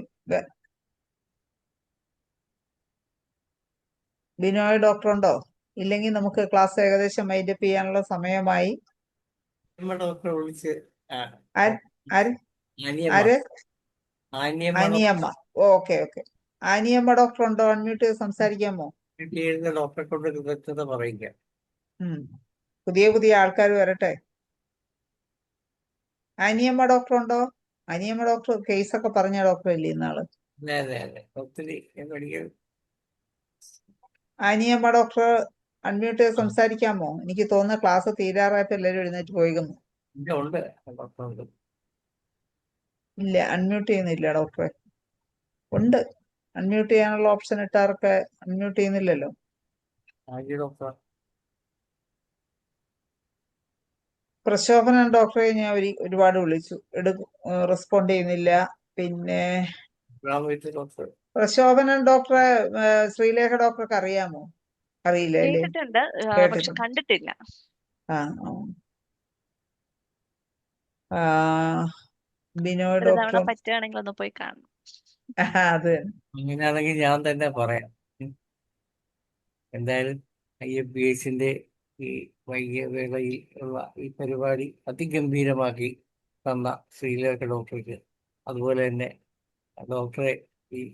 ബിനോയ് ഡോക്ടർ ഉണ്ടോ? ഇല്ലെങ്കിൽ നമുക്ക് ക്ലാസ് ഏകദേശം വൈൻഡപ്പ് ചെയ്യാനുള്ള സമയമായി. ഡോക്ടറെ വിളിച്ച് ആര്? ആനിയമ്മ. ഓക്കെ. ആനിയമ്മ ഡോക്ടർ ഉണ്ടോ? അൺമ്യൂട്ട് ചെയ്ത് സംസാരിക്കാമോ? ഡോക്ടറെ കൊണ്ട് കൃതജ്ഞത പറയിക്കാം. പുതിയ ആൾക്കാർ വരട്ടെ. ആനിയമ്മ ഡോക്ടർ ഉണ്ടോ? ആനിയമ്മ ഡോക്ടർ കേസൊക്കെ പറഞ്ഞ ഡോക്ടർ അല്ലേ ഇന്നാള്? അതെ, ഒത്തിരി പഠിക്കാൻ. ആനിയമ്മ ഡോക്ടർ അൺമ്യൂട്ട് ചെയ്ത് സംസാരിക്കാമോ? എനിക്ക് തോന്നുന്ന ക്ലാസ് തീരാറായപ്പോ എല്ലാവരും എഴുന്നേറ്റ് പോയിക്കുന്നു. ഇല്ല, അൺമ്യൂട്ട് ചെയ്യുന്നില്ല ഡോക്ടറെ. ഉണ്ട്, അൺമ്യൂട്ട് ചെയ്യാനുള്ള ഓപ്ഷൻ ഇട്ടവർക്ക് അൺമ്യൂട്ട് ചെയ്യുന്നില്ലല്ലോ. പ്രശോഭനൻ ഡോക്ടറെ ഞാൻ ഒരുപാട് വിളിച്ചു, റെസ്പോണ്ട് ചെയ്യുന്നില്ല. പിന്നെ പ്രശോഭനൻ ഡോക്ടറെ ശ്രീലേഖ ഡോക്ടർക്ക് അറിയാമോ? അറിയില്ല അല്ലേ? കേട്ടിട്ടുണ്ട്, പക്ഷെ കണ്ടിട്ടില്ല. ബിനോയ് ഡോക്ടർ പറ്റുകയാണെങ്കിൽ ഒന്ന് പോയി കാണണം. അത് അങ്ങനെയാണെങ്കിൽ ഞാൻ തന്നെ പറയാം. എന്തായാലും IFBSന്റെ ഈ വൈകിയ വേളയിൽ ഉള്ള ഈ പരിപാടി അതിഗംഭീരമാക്കി തന്ന ശ്രീലേഖ ഡോക്ടർക്ക്, അതുപോലെ തന്നെ ഡോക്ടറെ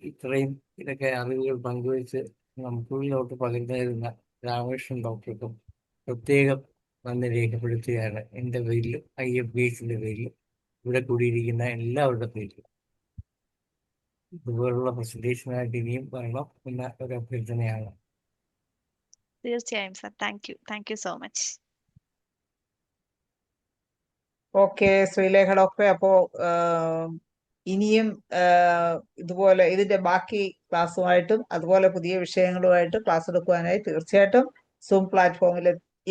ഇത്രയും ഇതൊക്കെ അറിവുകൾ പങ്കുവെച്ച് നമുക്കുള്ളിലോട്ട് പകർന്നു തരുന്ന രാമകൃഷ്ണൻ ഡോക്ടർക്കും പ്രത്യേകം നന്ദി രേഖപ്പെടുത്തുകയാണ് എൻ്റെ പേരിലും IFBSന്റെ പേരിലും. ഇവിടെ കൂടിയിരിക്കുന്ന എല്ലാവരുടെ പേരിലും ഇതുപോലുള്ള പ്രസന്റേഷനായിട്ട് ഇനിയും വരണം എന്ന ഒരു അഭ്യർത്ഥനയാണ്. തീർച്ചയായും sir. Thank you so much. Okay Sreelekha ഡോക്ടറെ, അപ്പോ ഇനിയും ഇതുപോലെ ഇതിന്റെ ബാക്കി ക്ലാസ്സുമായിട്ടും അതുപോലെ പുതിയ വിഷയങ്ങളുമായിട്ട് ക്ലാസ് എടുക്കുവാനായി തീർച്ചയായിട്ടും സൂം പ്ലാറ്റ്ഫോമിൽ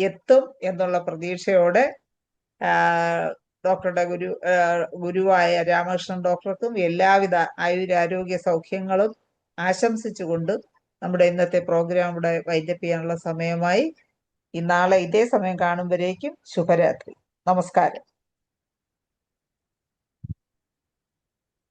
എത്തും എന്നുള്ള പ്രതീക്ഷയോടെ ഡോക്ടറുടെ ഗുരുവായ രാമകൃഷ്ണൻ ഡോക്ടർക്കും എല്ലാവിധ ആയുരാരോഗ്യ സൗഖ്യങ്ങളും ആശംസിച്ചുകൊണ്ട് നമ്മുടെ ഇന്നത്തെ പ്രോഗ്രാം ഇവിടെ വൈൻഡപ്പ് ചെയ്യാനുള്ള സമയമായി. നാളെ ഇതേ സമയം കാണുമ്പോഴേക്കും ശുഭരാത്രി. നമസ്കാരം.